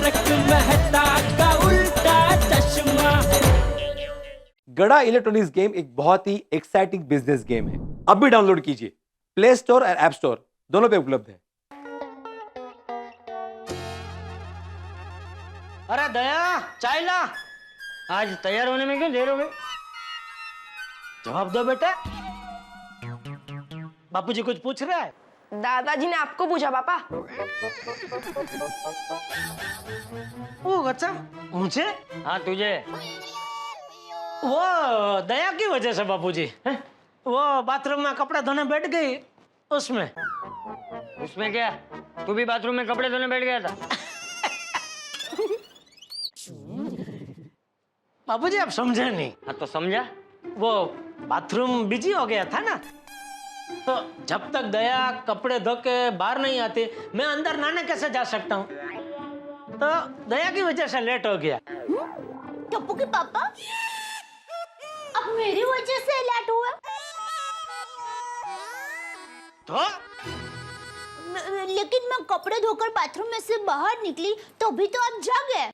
तारक मेहता का उल्टा चश्मा। गड़ा इलेक्ट्रॉनिक्स गेम एक बहुत ही एक्साइटिंग बिजनेस गेम है। अब भी डाउनलोड कीजिए, प्ले स्टोर और ऐप स्टोर दोनों पे उपलब्ध है। अरे दया, चाय ला। आज तैयार होने में क्यों देर हो गई? जवाब दो बेटा। बापूजी कुछ पूछ रहा है? दादाजी ने आपको पूछा पापा। ओ अच्छा, मुझे? हाँ तुझे। वो दया की वजह से बापूजी वो बाथरूम में कपड़े धोने बैठ गई उसमें। उसमें क्या? तू भी बाथरूम में कपड़े धोने बैठ गया था? बापूजी आप समझे नहीं। हाँ तो समझा। वो बाथरूम बिजी हो गया था ना, तो जब तक दया कपड़े धो के बाहर नहीं आती मैं अंदर नहाने कैसे जा सकता हूँ? तो दया की वजह से लेट हो गया। टप्पू के पापा, अब मेरी वजह से लेट हुआ? तो लेकिन मैं कपड़े धोकर बाथरूम में से बाहर निकली तो भी तो आप जागे।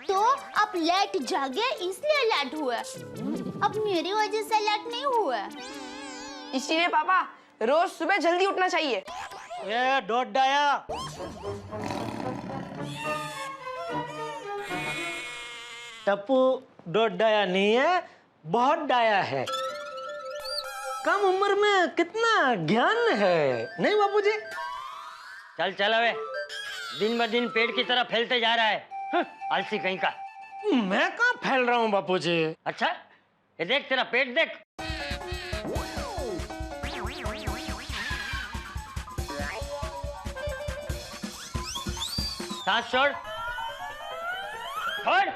तो आप लेट जागे इसलिए लेट हुआ। अब मेरी वजह से लेट नहीं हुआ। इसीलिए पापा रोज सुबह जल्दी उठना चाहिए। ये डोट दया, टप्पू डोट डाया नहीं है, बहुत डाया है। कम उम्र में कितना ज्ञान है, नहीं बापूजी? चल चल अबे, दिन ब दिन पेड़ की तरह फैलते जा रहा है। आलसी कहीं का। मैं कहाँ फैल रहा हूँ बापूजी? अच्छा, ये देख तेरा पेट देख। सांस छोड़, छोड़।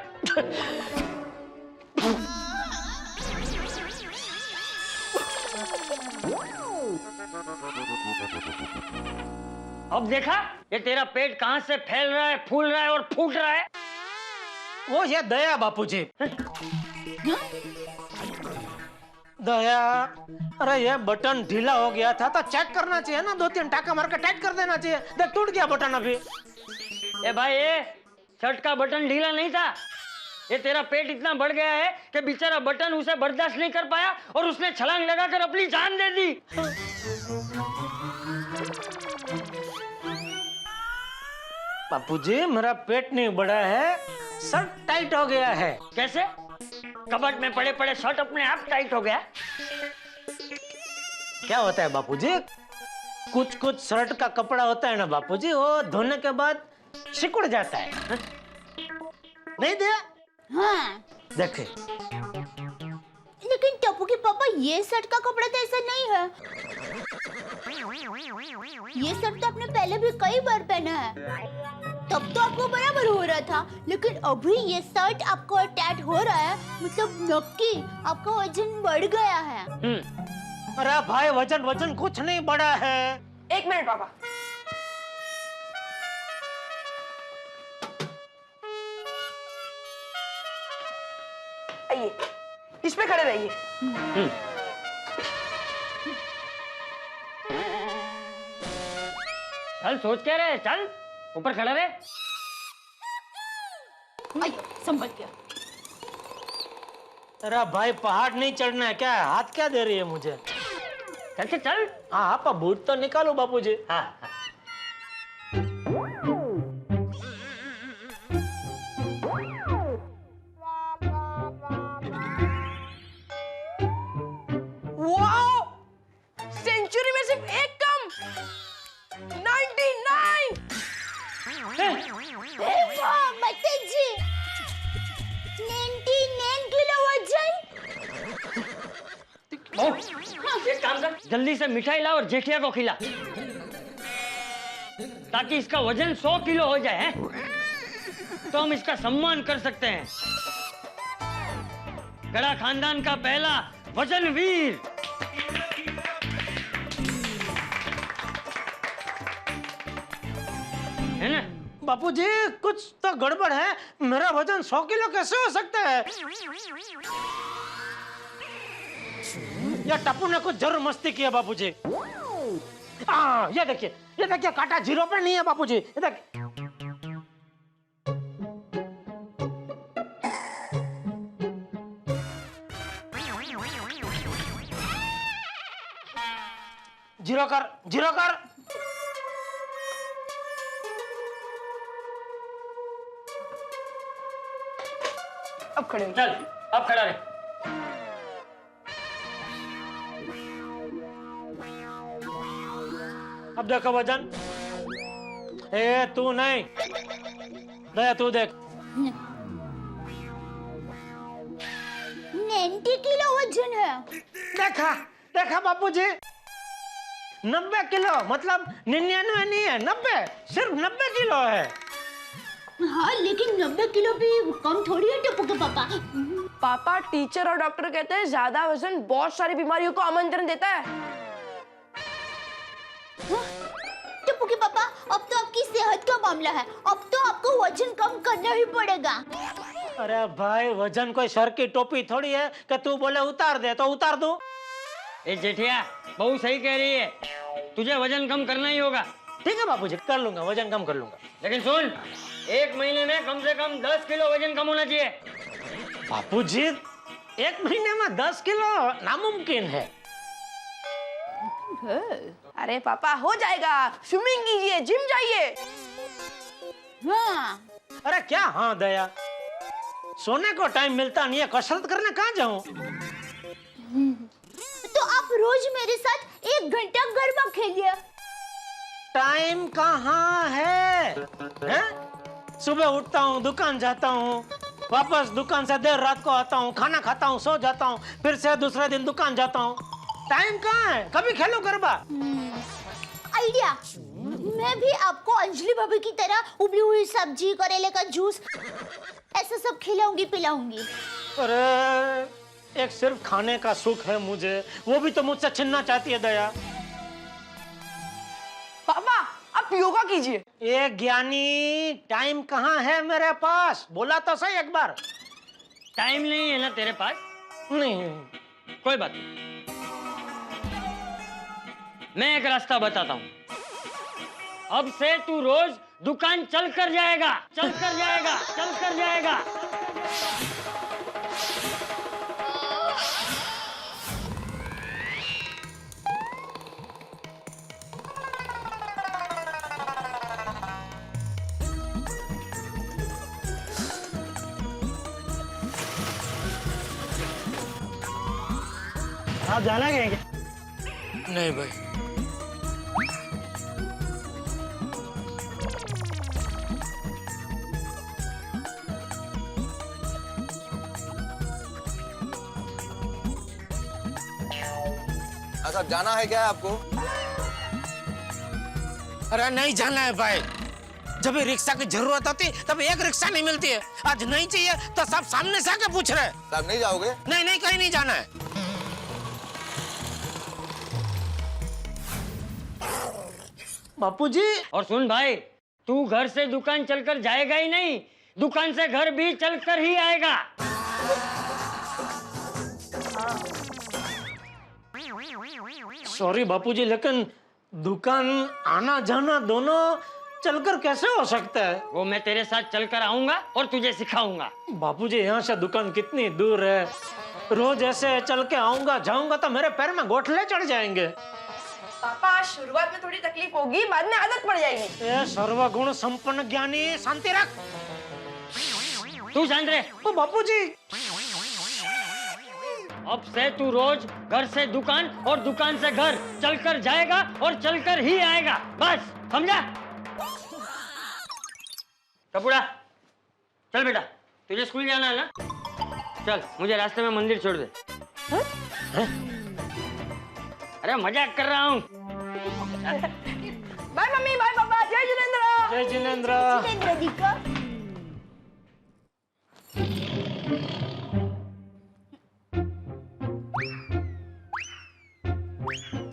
अब देखा, ये तेरा पेट कहां से फैल रहा है, फूल रहा है और फूट रहा है। वो ये दया बापूजी। दया, अरे ये बटन ढीला हो गया था तो चेक करना चाहिए ना, 2-3 टाका मार के टाइट कर देना चाहिए। देख टूट गया बटन अभी। ए भाई, ये शर्ट का बटन ढीला नहीं था, ये तेरा पेट इतना बढ़ गया है कि बेचारा बटन उसे बर्दाश्त नहीं कर पाया और उसने छलांग लगाकर अपनी जान दे दी। बापूजी मेरा पेट नहीं बढ़ा है, शर्ट टाइट हो गया है। कैसे? कबर्ड में पड़े पड़े शर्ट अपने आप टाइट हो गया? क्या होता है बापूजी, कुछ कुछ शर्ट का कपड़ा होता है ना बापूजी, वो धोने के बाद सिकुड़ जाता है। नहीं दिया? हाँ। देखे। लेकिन टप्पू के पापा ये शर्ट का कपड़ा तो ऐसा नहीं है। ये शर्ट तो आपने पहले भी कई बार पहना है, तब तो आपको बराबर हो रहा था, लेकिन अभी ये शर्ट आपको टाइट हो रहा है, मतलब नक्की आपका वजन बढ़ गया है। अरे भाई वजन वजन कुछ नहीं बढ़ा है। 1 मिनट पापा। आइए, इस पे खड़े रहिए। चल, सोच क्या रहे? चल ऊपर खड़ा रहे। आइए, संभल के। अरे भाई पहाड़ नहीं चढ़ना है क्या? हाथ क्या दे रही है मुझे? चल चल। हाँ आप बूट तो निकालो बापूजी। हाँ। वाओ! सेंचुरी में सिर्फ एक कम। 99। वाह बच्चे जी, 99 किलो वजन। एक काम कर, जल्दी से मिठाई ला और जेठिया को खिला, ताकि इसका वजन 100 किलो हो जाए, तो हम इसका सम्मान कर सकते हैं। गड़ा खानदान का पहला वजन वीर। है ना? बापूजी कुछ तो गड़बड़ है, मेरा वजन 100 किलो कैसे हो सकता है? या टप्पू ने कुछ जरूर मस्ती किया बापूजी। हाँ ये देखिए कांटा 0 पे नहीं है बापूजी, ये देखिए। जीरो कर। अब खड़े हो। चल अब खड़ा रहे। अब देखो वजन। ए तू नहीं, दया तू देख। 90 किलो वजन है। देखा बापूजी, 90 किलो, मतलब 99 नहीं है, 90, सिर्फ 90 किलो है। हाँ लेकिन 90 किलो भी कम थोड़ी है टप्पू के पापा। पापा टीचर और डॉक्टर कहते हैं ज्यादा वजन बहुत सारी बीमारियों को आमंत्रण देता है। टप्पू के पापा, अब तो आपकी सेहत का मामला है, अब तो आपको वजन कम करना ही पड़ेगा। अरे भाई वजन कोई सर की टोपी थोड़ी है कि तू बोले उतार दे तो उतार दूं। ए जेठिया बहू सही कह रही है, तुझे वजन कम करना ही होगा। ठीक है बापूजी, कर लूंगा, वजन कम कर लूंगा। लेकिन सुन, 1 महीने में कम से कम 10 किलो वजन कम होना चाहिए। बापूजी 1 महीने में 10 किलो नामुमकिन है। अरे पापा हो जाएगा, स्विमिंग कीजिए, जिम जाइए। हाँ अरे क्या हाँ दया, सोने को टाइम मिलता नहीं है, कसरत करने कहाँ जाऊं? तो आप रोज मेरे साथ 1 घंटा गरबा खेलिए। टाइम कहाँ है? सुबह उठता हूँ, दुकान जाता हूँ, वापस दुकान से देर रात को आता हूँ, खाना खाता हूँ, सो जाता हूँ, फिर से दूसरे दिन दुकान जाता हूँ। टाइम कहाँ है? कभी खेलो गरबा। आइडिया, मैं भी आपको अंजलि भाभी की तरह उबली हुई सब्जी, करेले का जूस, ऐसा सब खिलाऊंगी पिलाऊंगी। अरे एक सिर्फ खाने का सुख है मुझे, वो भी तो मुझसे छीनना चाहती है दया। पापा आप योगा कीजिए। ये ज्ञानी, टाइम कहाँ है मेरे पास? बोला तो सही एक बार। टाइम नहीं है ना तेरे पास? नहीं। कोई बात नहीं, मैं एक रास्ता बताता हूँ। अब से तू रोज दुकान चल कर जाएगा। आप जाना कहेंगे? नहीं भाई, साहब जाना है क्या है आपको? अरे नहीं जाना है भाई, जब भी रिक्शा की जरूरत होती तब एक रिक्शा नहीं मिलती है। आज नहीं चाहिए तो सब सामने से आके पूछ रहे हैं। साहब नहीं जाओगे? नहीं कहीं नहीं जाना है। बापूजी। और सुन भाई, तू घर से दुकान चलकर जाएगा ही नहीं, दुकान से घर भी चलकर ही आएगा। सॉरी बापूजी, लेकिन दुकान आना जाना दोनों चलकर कैसे हो सकता है? वो मैं तेरे साथ चलकर आऊंगा और तुझे सिखाऊंगा। बापूजी यहाँ से दुकान कितनी दूर है, रोज ऐसे चल के आऊंगा जाऊंगा तो मेरे पैर में गोठले चढ़ जाएंगे। पापा शुरुआत में थोड़ी तकलीफ होगी, बाद में आदत पड़ जाएगी। ए सर्वगुण संपन्न ज्ञानी, शांति रख। तू शांत रहे। ओ बापूजी, अब से तू रोज घर से दुकान और दुकान से घर चलकर जाएगा और चलकर ही आएगा, बस समझा? कपूड़ा, चल बेटा, तुझे स्कूल जाना है ना? चल, मुझे रास्ते में मंदिर छोड़ दे। अरे मजाक कर रहा हूँ। बाय मम्मी, बाय पापा, जय जिनेंद्र। जय जिनेंद्र। जिनेंद्र जी का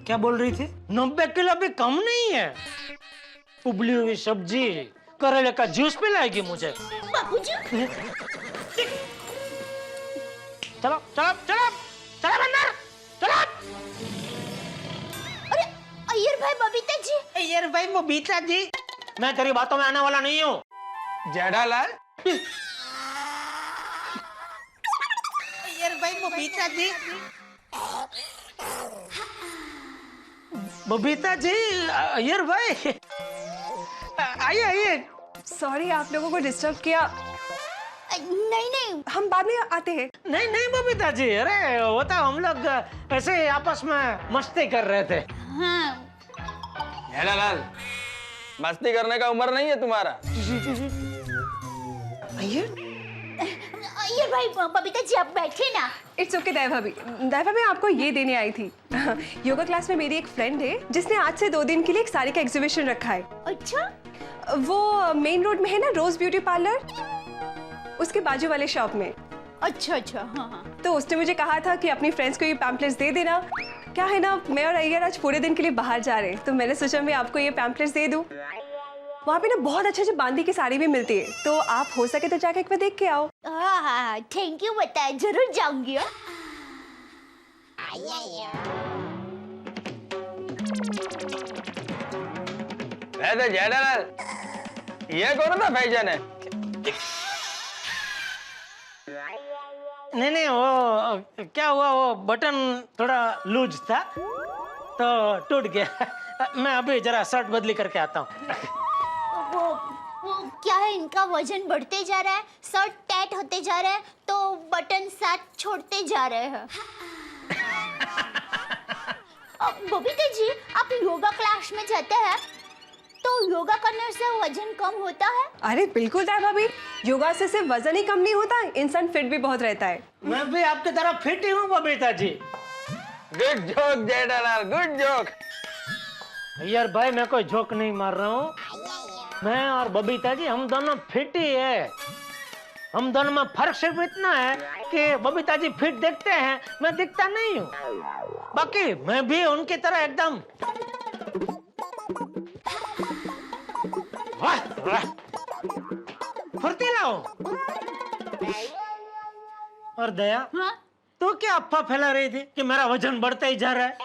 क्या बोल रही थी? 90 किलो भी कम नहीं है। उबली हुई सब्जी, करेले का जूस पिलाएगी मुझे। बापूजी, चलो चलो चलो चलो अंदर चलो। अरे अय्यर भाई बबीता जी। यार भाई वो बीता जी, मैं तेरी बातों में आने वाला नहीं हूँ। जेठालाल यार भाई वो बीता जी। बबीता जी, यार भाई आइए आइए। सॉरी आप लोगों को डिस्टर्ब किया। नहीं नहीं, हम बाद में आते हैं। नहीं नहीं बबीता जी, अरे वो तो हम लोग ऐसे आपस में मस्ती कर रहे थे। हाँ जेठालाल, मस्ती करने का उम्र नहीं है तुम्हारा। अय्यर भाई बबीता जी आप बैठे ना। इट्स ओके दया भाभी। दया भाभी आपको ये देने आई थी। योगा क्लास में मेरी एक फ्रेंड है जिसने आज से 2 दिन के लिए एक साड़ी का एग्जीबिशन रखा है। अच्छा, वो मेन रोड में है ना, रोज ब्यूटी पार्लर, उसके बाजू वाले शॉप में। अच्छा अच्छा, हाँ हाँ। तो उसने मुझे कहा था कि अपनी फ्रेंड्स को ये पैम्पलेट्स दे देना। क्या है ना, मैं और अय्यर आज पूरे दिन के लिए बाहर जा रहे हैं, तो मैंने सोचा मैं आपको ये पैम्पलेट्स दे दूं। वहाँ पे ना बहुत अच्छे अच्छे बांदी की साड़ी भी मिलती है, तो आप हो सके तो जाके एक बार देख के आओ। हाँ, थैंक यू, बताया, जरूर जाऊंगी। वैसे जेठालाल, ये कौन सा फैशन है? नहीं वो क्या हुआ, वो बटन थोड़ा लूज था तो टूट गया। मैं अभी जरा शर्ट बदली करके आता हूँ। वो क्या है, इनका वजन बढ़ते जा रहा है, शर्ट टाइट होते जा रहा है, तो बटन साथ छोड़ते जा रहे हैं। बबीता जी, आप योगा क्लास में जाते हैं तो योगा करने से वजन कम होता है? अरे बिल्कुल दया भाभी, योगा से सिर्फ वजन ही कम नहीं होता, इंसान फिट भी बहुत रहता है। मैं भी आपकी तरह फिट ही हूँ Babita ji. Good joke Jethalal, good joke. यार भाई मैं कोई जोक नहीं मार रहा हूँ। मैं और बबीता जी हम दोनों फिट ही है। हम दोनों में फर्क सिर्फ इतना है कि बबीता जी फिट दिखते हैं, मैं दिखता नहीं हूँ। बाकी मैं भी उनकी तरह एकदम फुर्तीला हूँ। और दया, हाँ? तो क्या अफवाह फैला रही थी कि मेरा वजन बढ़ता ही जा रहा है?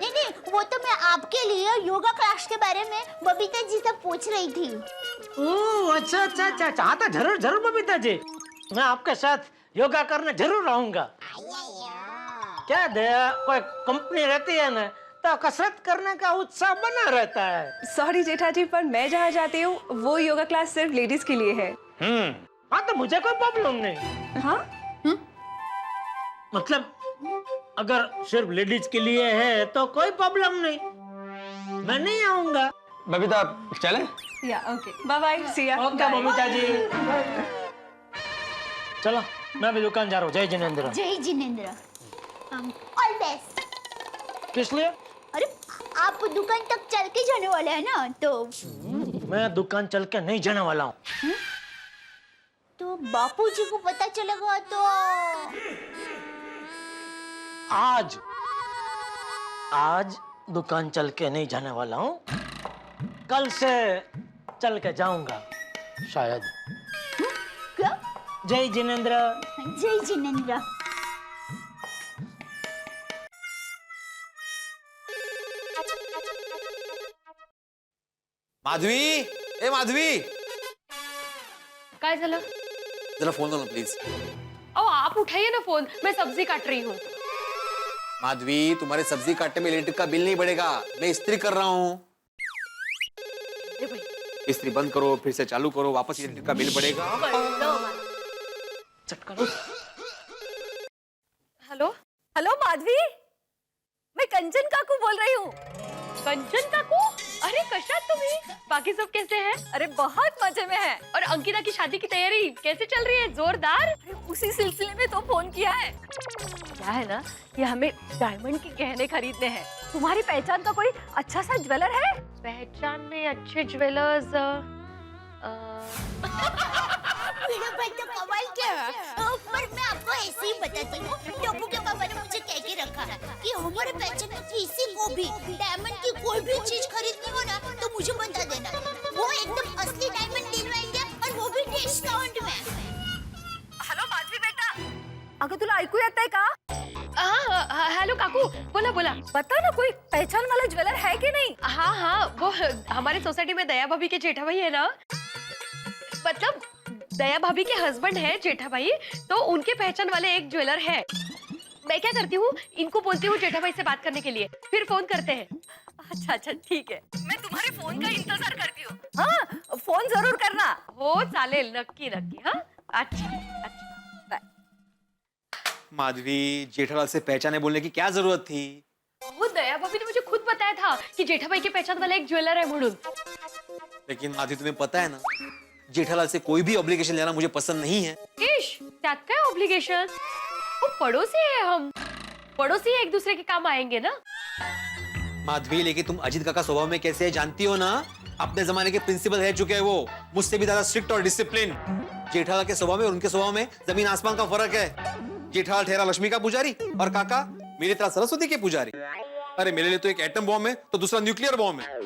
नहीं, वो तो मैं आपके लिए योगा क्लास के बारे में बबीता जी से पूछ रही थी। ओह अच्छा अच्छा अच्छा अच्छा, हाँ तो जरूर जरूर बबीता जी, मैं आपके साथ योगा करने जरूर आऊंगा। क्या दया, कोई कंपनी रहती है ना तो कसरत करने का उत्साह बना रहता है। सॉरी जेठा जी, पर मैं जहाँ जाती हूँ वो योगा क्लास सिर्फ लेडीज के लिए है। हाँ तो मुझे कोई प्रॉब्लम नहीं। हाँ मतलब अगर सिर्फ लेडीज के लिए है तो कोई प्रॉब्लम नहीं, मैं नहीं आऊंगा। बबीता चले? या ओके, बाय बाय, सी या। ओके बबीता जी, चलो मैं भी दुकान जा रहा हूँ। जय जिनेंद्र। जय जिनेंद्र। All best. किस लिए? अरे आप दुकान तक चल के जाने वाले हैं ना, तो मैं दुकान चल के नहीं जाने वाला हूँ। तो बापूजी को पता चलेगा तो आज दुकान चल के नहीं जाने वाला हूँ, कल से चल के जाऊंगा शायद। क्या? जय जिनेंद्र। जय जिनेंद्र। माधवी, ए माधवी, काय झालं? जरा फोन दो ना प्लीज। ओ आप उठाइए ना फोन, मैं सब्जी काट रही हूँ। माधवी, तुम्हारे सब्जी काटने में इलेक्ट्रिक का बिल नहीं बढ़ेगा, मैं इस्त्री कर रहा हूँ। इस्त्री बंद करो, फिर से चालू करो, वापस इलेक्ट्रिक का बिल बढ़ेगा। हेलो हेलो माधवी, मैं कंचन काकू बोल रही हूँ। कंचन काकू, अरे कशा तुम्ही? बाकी सब कैसे हैं? अरे बहुत मजे में है। और अंकिता की शादी की तैयारी कैसे चल रही है? जोरदार। अरे उसी सिलसिले में तो फोन किया है। क्या है ना कि हमें डायमंड के गहने खरीदने हैं। तुम्हारी पहचान का कोई अच्छा सा ज्वेलर है? पहचान में अच्छे ज्वेलर्स मेरा भाई तो कमाल क्या है। पर मैं आपको ऐसे ही बताती हूँ, टप्पू के पापा ने मुझे कह के रखा है कि हमारे पहचान में किसी को भी डायमंड की कोई भी चीज खरीदनी हो ना तो मुझे बता देना, वो एकदम असली डायमंड दिलवाएंगे और वो भी डिस्काउंट में। हॅलो माधवी बेटा, अगं तुला ऐकू येतंय का? हॅलो काकू, बोला बोला। बता ना, कोई पहचान वाला ज्वेलर है कि नहीं? हाँ हाँ, वो हमारे सोसाइटी में दया भाभी के जेठा भाई है ना, मतलब दया भाभी के हस्बैंड है जेठा भाई, तो उनके पहचान वाले एक ज्वेलर है। मैं क्या करती हूँ, इनको बोलती हूँ जेठा भाई से बात करने के लिए, फिर फोन करते हैं। अच्छा अच्छा ठीक है, मैं तुम्हारे फोन का इंतजार करती हूँ। हाँ फोन जरूर करना। हो चालेल, नक्की नक्की। हाँ अच्छा अच्छा बाय। माधवी, जेठालाल से पहचाने बोलने की क्या जरूरत थी? वो दया भाभी ने मुझे खुद बताया था कि जेठा भाई के पहचान वाला एक ज्वेलर है म्हणून। लेकिन माधवी, तुम्हें पता है ना, जेठालाल से कोई भी ऑब्लिगेशन लेना मुझे पसंद नहीं है। इश, त्यात काय ऑब्लिगेशन? वो पड़ोसी है, हम पड़ोसी एक दूसरे के काम आएंगे ना। माधवी, लेकिन तुम अजीत काका स्वभाव में कैसे है जानती हो ना? अपने जमाने के प्रिंसिपल रह चुके हैं वो, मुझसे भी ज्यादा स्ट्रिक्ट और डिसिप्लिन। जेठालाल के स्वभाव में और उनके स्वभाव में जमीन आसमान का फर्क है। जेठालाल ठहरा लक्ष्मी का पुजारी और काका मेरी तरह सरस्वती के पुजारी। अरे मेरे लिए तो एक एटम बॉम्ब है तो दूसरा न्यूक्लियर बॉम्ब है।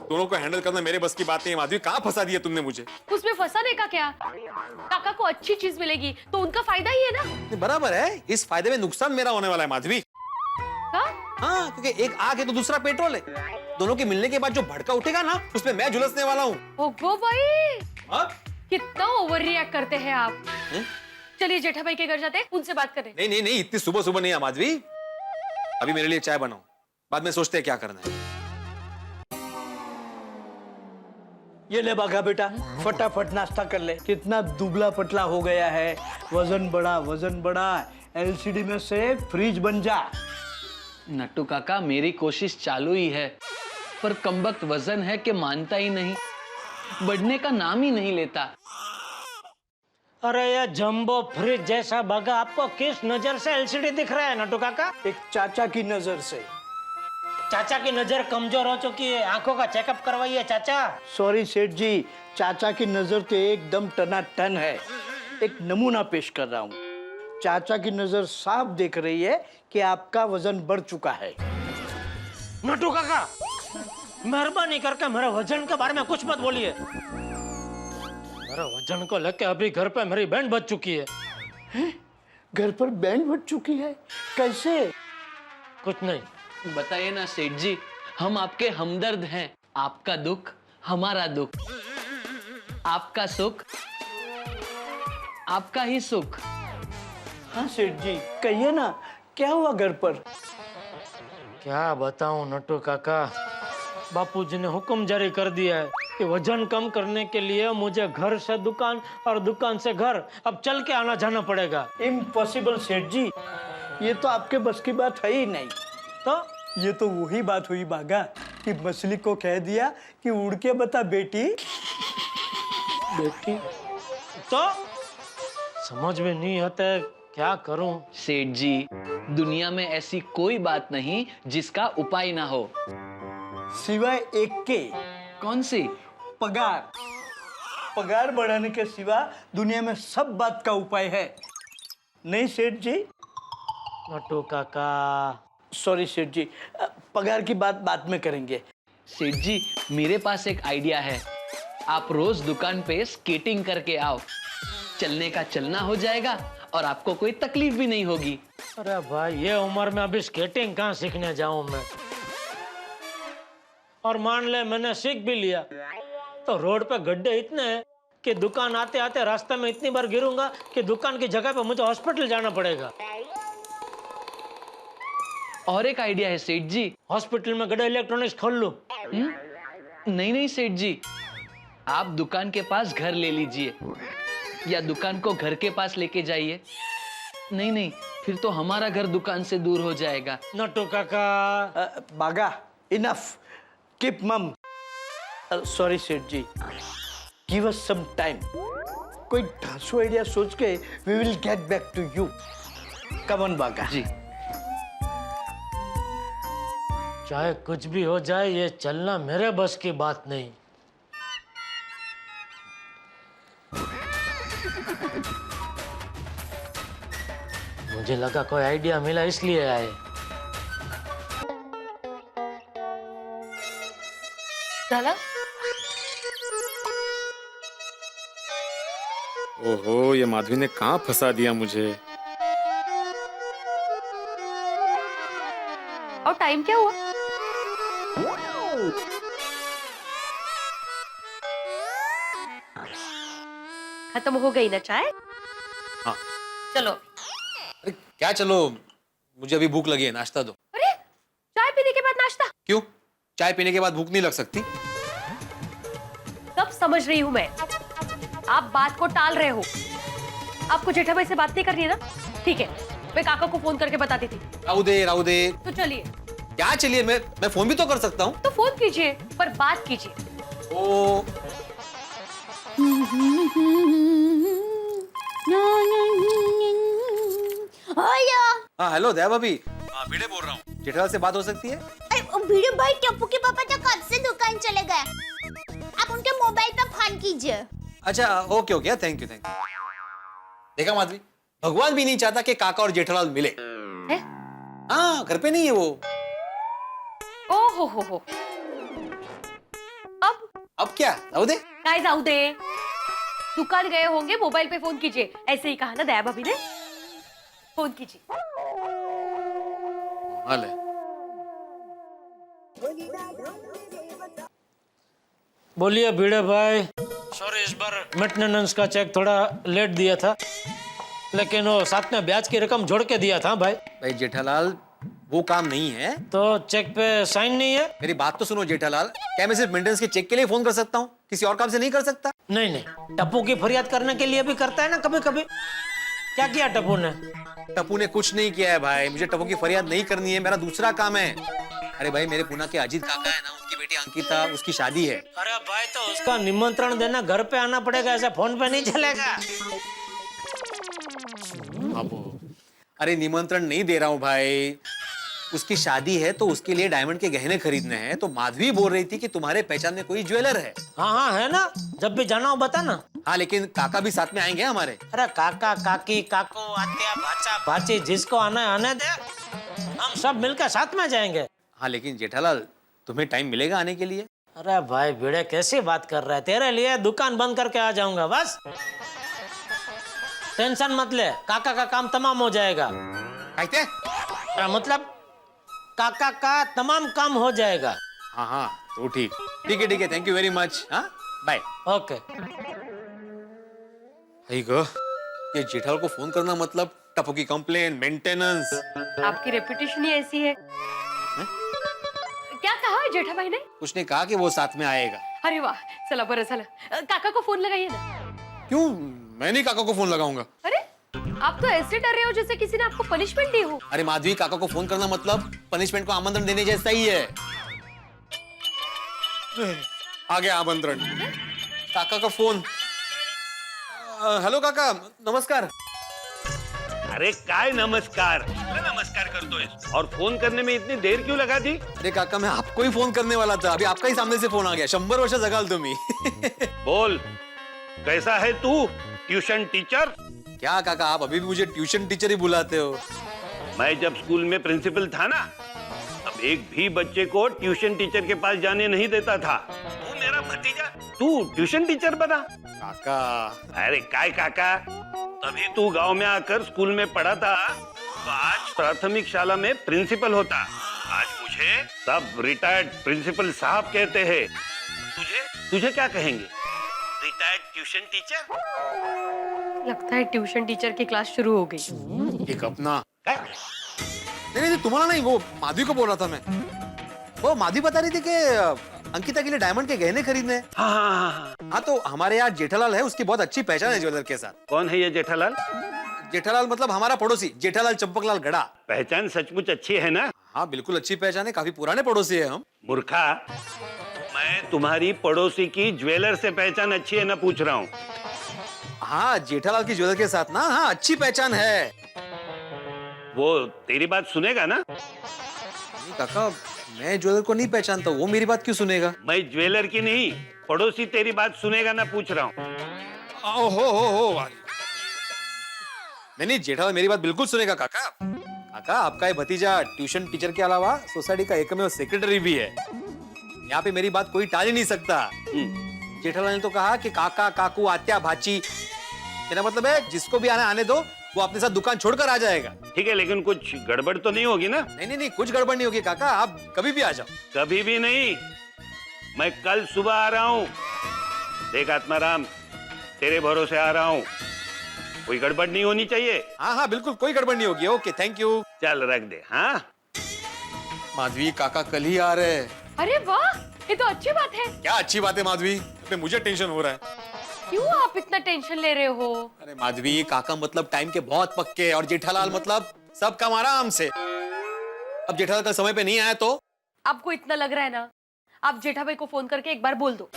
दोनों को हैंडल करना मेरे बस की बात नहीं है। माधवी, कहाँ फंसा दिया तुमने मुझे? उसमें फंसाने का क्या? काका को अच्छी चीज मिलेगी तो उनका फायदा ही है ना। बराबर है, इस फायदे में नुकसान मेरा होने वाला है माधवी। का? हाँ, क्योंकि एक आग है तो दूसरा पेट्रोल है। दोनों के मिलने के बाद जो भड़का उठेगा ना, उसमें मैं झुलसने वाला हूँ। ओगो भाई, हाँ? कितना ओवर रिएक्ट करते हैं आप। चलिए जेठा भाई के घर जाते हैं, उनसे बात करें। नहीं नहीं नहीं, इतनी सुबह सुबह नहीं है माधवी। अभी मेरे लिए चाय बनाओ, बाद में सोचते हैं क्या करना है। ये ले बाघा बेटा, फटाफट नाश्ता कर ले। कितना दुबला पतला हो गया है, वजन बढ़ा। एलसीडी में से फ्रिज बन जा। नट्टू काका, मेरी कोशिश चालू ही है, पर कमबख्त वजन है कि मानता ही नहीं, बढ़ने का नाम ही नहीं लेता। अरे ये जंबो फ्रिज जैसा बगा आपको किस नजर से एलसीडी दिख रहा है नट्टू काका? एक चाचा की नजर से। चाचा की नजर कमजोर हो चुकी है, आंखों का चेकअप करवाइए चाचा। सॉरी सेठ जी, चाचा की नजर तो एकदम टनाटन है। एक नमूना पेश कर रहा हूँ। चाचा की नजर साफ देख रही है कि आपका वजन बढ़ चुका है। नट्टू काका, मेहरबानी करके मेरे वजन के बारे में कुछ मत बोलिए। मेरे वजन को लेके अभी घर पे मेरी बैंड बज चुकी है। घर पर बैंड बज चुकी है? कैसे? कुछ नहीं। बताइए ना सेठ जी, हम आपके हमदर्द हैं। आपका दुख हमारा दुख, आपका सुख आपका ही सुख। हाँ सेठ जी, कहिए ना, क्या हुआ घर पर? क्या बताऊं नट्टू काका, बापूजी ने हुक्म जारी कर दिया है कि वजन कम करने के लिए मुझे घर से दुकान और दुकान से घर अब चल के आना जाना पड़ेगा। इम्पॉसिबल सेठ जी, ये तो आपके बस की बात है ही नहीं। तो ये तो वही बात हुई बागा कि मछली को कह दिया कि उड़ के बता बेटी। बेटी तो समझ में नहीं आता, क्या करूं? सेठ जी, दुनिया में ऐसी कोई बात नहीं जिसका उपाय ना हो। सिवाय एक के। कौन सी? पगार। पगार बढ़ाने के सिवा दुनिया में सब बात का उपाय है, नहीं सेठ जी? नट्टू काका, सॉरी सेठ जी, पगार की बात बाद में करेंगे। सेठ जी, मेरे पास एक आइडिया है। आप रोज दुकान पे स्केटिंग करके आओ, चलने का चलना हो जाएगा और आपको कोई तकलीफ भी नहीं होगी। अरे भाई, ये उम्र में अभी स्केटिंग कहाँ सीखने जाऊं मैं? और मान ले मैंने सीख भी लिया तो रोड पे गड्ढे इतने हैं कि दुकान आते आते रास्ते में इतनी बार गिरूंगा कि दुकान की जगह पे मुझे हॉस्पिटल जाना पड़ेगा। और एक आइडिया है सेठ जी। हॉस्पिटल में गड्ढा इलेक्ट्रॉनिक्स खोल लूं? नहीं नहीं सेठ जी, आप दुकान के पास घर ले लीजिए या दुकान को घर के पास लेके जाइए। नहीं नहीं, फिर तो हमारा घर दुकान से दूर हो जाएगा। नट्टू काका, बागा, इनफ, कीप मम। सॉरी सेठ जी, गिव अस सम टाइम। कोई ढांसू आइडिया सोच के we will get back to you. Come on Baga ji. चाहे कुछ भी हो जाए, ये चलना मेरे बस की बात नहीं। मुझे लगा कोई आइडिया मिला इसलिए आए। झाला? ओहो, ये माधवी ने कहाँ फंसा दिया मुझे। टाइम क्या हुआ? खत्म हो गई ना चाय? हाँ। चलो। अरे क्या चलो, मुझे अभी भूख लगी है, नाश्ता दो। अरे चाय पीने के बाद नाश्ता? क्यों, चाय पीने के बाद भूख नहीं लग सकती? सब समझ रही हूँ मैं, आप बात को टाल रहे हो। आपको जेठा भाई से बात नहीं करनी है ना? ठीक है, मैं काका को फोन करके बताती थी। राहु दे। तो चलिए। क्या चलिए, मैं फोन भी तो कर सकता हूँ। तो फोन कीजिए, पर बात कीजिए। ओ हेलो। हाँ हेलो दया भाभी, भिड़े बोल रहा हूँ। जेठालाल से बात हो सकती है? अरे भिड़े भाई, टप्पू के पापा तो कब से दुकान चले गए, आप उनके मोबाइल पे फोन कीजिए। अच्छा ओके, थैंक यू। देखा माधवी, भगवान भी नहीं चाहता कि काका और जेठालाल मिले। हाँ, घर पे नहीं है वो। ओ हो। अब क्या जाऊ दे? काय जाऊ दे, दुकान गए होंगे, मोबाइल पे फोन कीजिए। ऐसे ही कहा ना दया भाभी ने, फोन कीजिए। हाल है। बोलिए भिड़े भाई, सॉरी इस बार मेंटेनेंस का चेक थोड़ा लेट दिया था, लेकिन वो साथ में ब्याज की रकम जोड़ के दिया था भाई। जेठालाल वो काम नहीं है। तो चेक पे साइन नहीं है? मेरी बात तो सुनो जेठालाल, क्या मैं सिर्फ मेंटेनेंस के चेक के लिए फोन कर सकता हूँ, किसी और काम से नहीं कर सकता? नहीं, टप्पू की फरियाद करने के लिए भी करता है ना कभी कभी। क्या किया टप्पू ने? टप्पू ने कुछ नहीं किया है भाई, मुझे टप्पू की फरियाद नहीं करनी है, मेरा दूसरा काम है। अरे भाई, मेरे पुणे के अजीत काका है ना, उनकी बेटी अंकिता, उसकी शादी है। अरे भाई, तो उसका निमंत्रण देना घर पे आना पड़ेगा, ऐसा फोन पे नहीं चलेगा। अरे निमंत्रण नहीं दे रहा हूँ भाई, उसकी शादी है तो उसके लिए डायमंड के गहने खरीदने हैं, तो माधवी बोल रही थी कि तुम्हारे पहचान में कोई ज्वेलर है। हाँ है ना, जब भी जाना हो बता ना। हाँ, लेकिन काका भी साथ में आएंगे हमारे। अरे काका काकी काको आत्या भाचा भाची जिसको आना है आने दे, हम सब मिलकर साथ में जाएंगे। हाँ लेकिन जेठालाल, तुम्हें टाइम मिलेगा आने के लिए? अरे भाई भिड़े, कैसी बात कर रहा है, तेरे लिए दुकान बंद करके आ जाऊंगा, बस टेंशन मत ले, काका का काम तमाम हो जाएगा। मतलब काका का तमाम काम हो जाएगा। हाँ तो ठीक है, थैंक यू वेरी मच। हाँ बाय। ओके। ये जेठालाल को फोन करना मतलब टप्पू की कंप्लेन, मेंटेनेंस। आपकी रेपुटेशन ही ऐसी है। क्या कहा है जेठा भाई ने? कुछ ने कहा कि वो साथ में आएगा। अरे वाह, चला बरं झालं। काका को फोन लगाइए ना। क्यों, मैं नहीं काका को फोन लगाऊंगा। अरे आप तो ऐसे डर रहे हो जैसे किसी ने आपको पनिशमेंट दी हो। अरे माधवी, काका को फोन करना मतलब पनिशमेंट को आमंत्रण देने जैसा ही है। आ गया आमंत्रण, काका का फोन। हेलो काका, नमस्कार। अरे काय नमस्कार करतोय, और फोन करने में इतनी देर क्यों लगा दी? अरे काका, मैं आपको ही फोन करने वाला था, अभी आपका ही सामने से फोन आ गया। 100 वर्ष जगाल तुम्ही। बोल, कैसा है तू, ट्यूशन टीचर? क्या काका, आप अभी भी मुझे ट्यूशन टीचर ही बुलाते हो? मैं जब स्कूल में प्रिंसिपल था ना, तब एक भी बच्चे को ट्यूशन टीचर के पास जाने नहीं देता था। तू मेरा भतीजा, तू ट्यूशन टीचर बना? काका, अरे काय काका, तभी तू गांव में आकर स्कूल में पढ़ा था, तो आज प्राथमिक शाला में प्रिंसिपल होता। आज मुझे सब रिटायर्ड प्रिंसिपल साहब कहते हैं। तुझे क्या कहेंगे, रिटायर्ड ट्यूशन टीचर? लगता है ट्यूशन टीचर की क्लास शुरू हो गई। एक अपना नहीं, तुम्हारा नहीं, वो माधवी को बोल रहा था मैं। वो माधवी बता रही थी कि अंकिता के लिए डायमंड के गहने खरीदने। हाँ, तो हमारे यहाँ जेठालाल है, उसकी बहुत अच्छी पहचान है ज्वेलर के साथ। कौन है ये जेठालाल? जेठालाल मतलब हमारा पड़ोसी, जेठालाल चंपकलाल गड़ा। पहचान सचमुच अच्छी है ना? हाँ बिल्कुल अच्छी पहचान है, काफी पुराने पड़ोसी है हम। मूर्खा, मैं तुम्हारी पड़ोसी की ज्वेलर से पहचान अच्छी है ना पूछ रहा हूँ। हाँ, जेठालाल की ज्वेलर के साथ ना, हाँ अच्छी पहचान है। वो तेरी बात सुनेगा ना? नहीं काका, मैं ज्वेलर को नहीं पहचानता, वो मेरी बात क्यों सुनेगा? मैं ज्वेलर की नहीं, पड़ोसी तेरी बात सुनेगा ना पूछ रहा हूँ। नहीं, जेठालाल मेरी बात बिल्कुल सुनेगा काका। काका, आपका ये भतीजा ट्यूशन टीचर के अलावा सोसाइटी का एकमेव सेक्रेटरी भी है। यहाँ पे मेरी बात कोई टाल ही नहीं सकता। जेठालाल ने तो कहा कि काका काकू आत्या भाची, मेरा मतलब है जिसको भी आने दो, वो अपने साथ दुकान छोड़कर आ जाएगा। ठीक है, लेकिन कुछ गड़बड़ तो नहीं होगी ना? नहीं नहीं नहीं, कुछ गड़बड़ नहीं होगी काका, आप कभी भी आ जाओ। कभी भी नहीं, मैं कल सुबह आ रहा हूँ। देख आत्माराम, तेरे भरोसे आ रहा हूँ, कोई गड़बड़ नहीं होनी चाहिए। हाँ हाँ बिल्कुल, कोई गड़बड़ नहीं होगी। Okay, thank you. चल रख दे। हाँ माधवी, काका कल ही आ रहे हैं। अरे वाह, ये तो अच्छी बात है। क्या अच्छी बात है माधवी? अबे मुझे टेंशन हो रहा है। क्यों आप इतना टेंशन ले रहे हो? अरे माधवी, काका मतलब टाइम के बहुत पक्के और जेठालाल मतलब सब काम आराम से। अब जेठालाल का समय पे नहीं आया तो? आपको इतना लग रहा है ना, आप जेठा भाई को फोन करके एक बार बोल दो।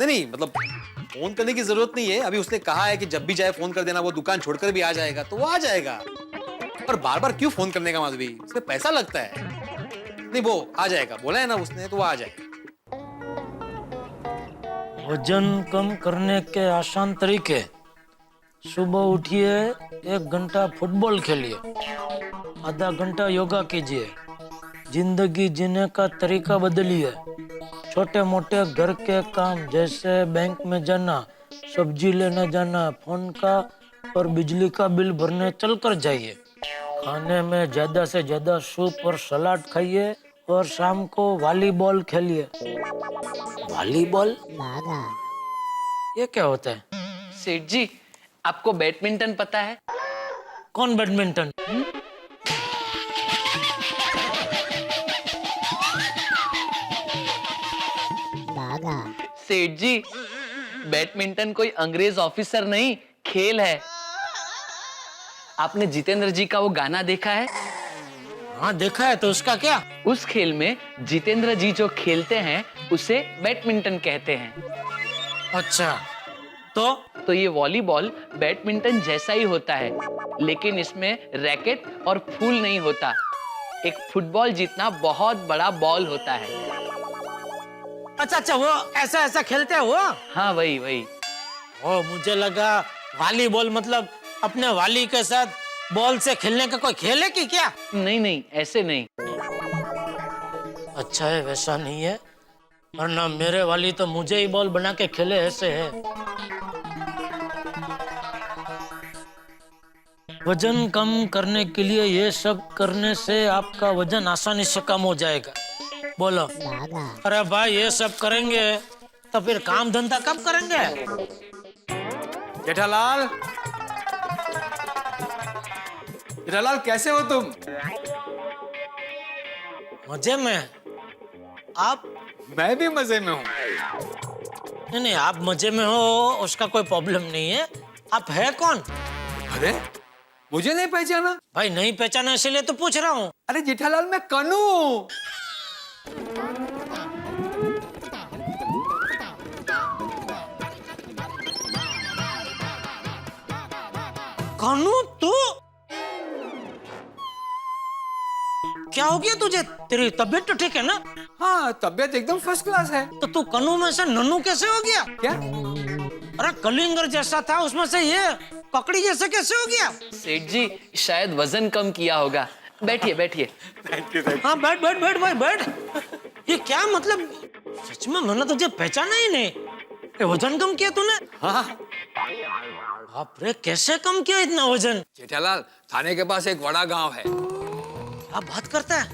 नहीं नहीं, मतलब फोन करने की जरूरत नहीं है। अभी उसने कहा है कि जब भी जाए फोन कर देना, वो दुकान छोड़कर भी आ जाएगा, तो वो आ जाएगा। और बार बार क्यों फोन करने का माधवी? इसमें पैसा लगता है। नहीं, वो आ जाएगा, बोला है ना उसने, तो वो आ जाएगा। वजन कम करने के आसान तरीके: सुबह उठिए, 1 घंटा फुटबॉल खेलिए, आधा घंटा योगा कीजिए, जिंदगी जीने का तरीका बदलिए, छोटे मोटे घर के काम जैसे बैंक में जाना, सब्जी लेने जाना, फोन का और बिजली का बिल भरने चलकर जाइए, खाने में ज्यादा से ज्यादा सूप और सलाद खाइए और शाम को वॉलीबॉल खेलिए। वॉलीबॉल? ये क्या होता है? सेठ जी, आपको बैडमिंटन पता है? कौन बैडमिंटन? सेठ जी, बैडमिंटन कोई अंग्रेज ऑफिसर नहीं, खेल है। आपने जितेंद्र जी का वो गाना देखा है? हाँ देखा है, तो उसका क्या? उस खेल में जितेंद्र जी जो खेलते हैं उसे बैडमिंटन कहते हैं। अच्छा, तो ये वॉलीबॉल बैडमिंटन जैसा ही होता है, लेकिन इसमें रैकेट और फूल नहीं होता। एक फुटबॉल जितना बहुत बड़ा बॉल होता है। अच्छा अच्छा, वो ऐसा ऐसा खेलते हैं वो? हाँ वही वही। ओ, मुझे लगा वॉलीबॉल मतलब अपने वाली के साथ बॉल से खेलने का कोई खेल है कि क्या? नहीं नहीं, ऐसे नहीं। अच्छा है, वैसा नहीं है, वरना मेरे वाली तो मुझे ही बॉल बना के खेले ऐसे है। वजन कम करने के लिए ये सब करने से आपका वजन आसानी से कम हो जाएगा। बोलो। अरे भाई, ये सब करेंगे तो फिर काम धंधा कब करेंगे? जेठालाल, जेठालाल कैसे हो तुम? मजे में? आप? मैं भी मजे में हूँ। नहीं नहीं, आप मजे में हो उसका कोई प्रॉब्लम नहीं है। आप है कौन? अरे मुझे नहीं पहचाना? भाई नहीं पहचाना इसलिए तो पूछ रहा हूँ। अरे जेठालाल, मैं कन्नू। कन्नू, तू? क्या हो गया तुझे? तेरी तबीयत तो ठीक है ना? हाँ, तबीयत एकदम फर्स्ट क्लास है। तो तू कन्नू में से नन्नू कैसे हो गया? क्या? अरे कलिंगर जैसा था, उसमें से ये ककड़ी जैसे कैसे हो गया? सेठ जी, शायद वजन कम किया होगा। बैठिए बैठिए। हाँ बैठ बैठ बैठ भाई बैठ। ये क्या मतलब? सच में मैंने तुझे पहचाना ही नहीं। ये वजन कम किया तूने? हाँ। बाप रे, कैसे कम किया इतना वजन? जेठालाल, थाने के पास एक बड़ा गांव है। क्या बात करता है?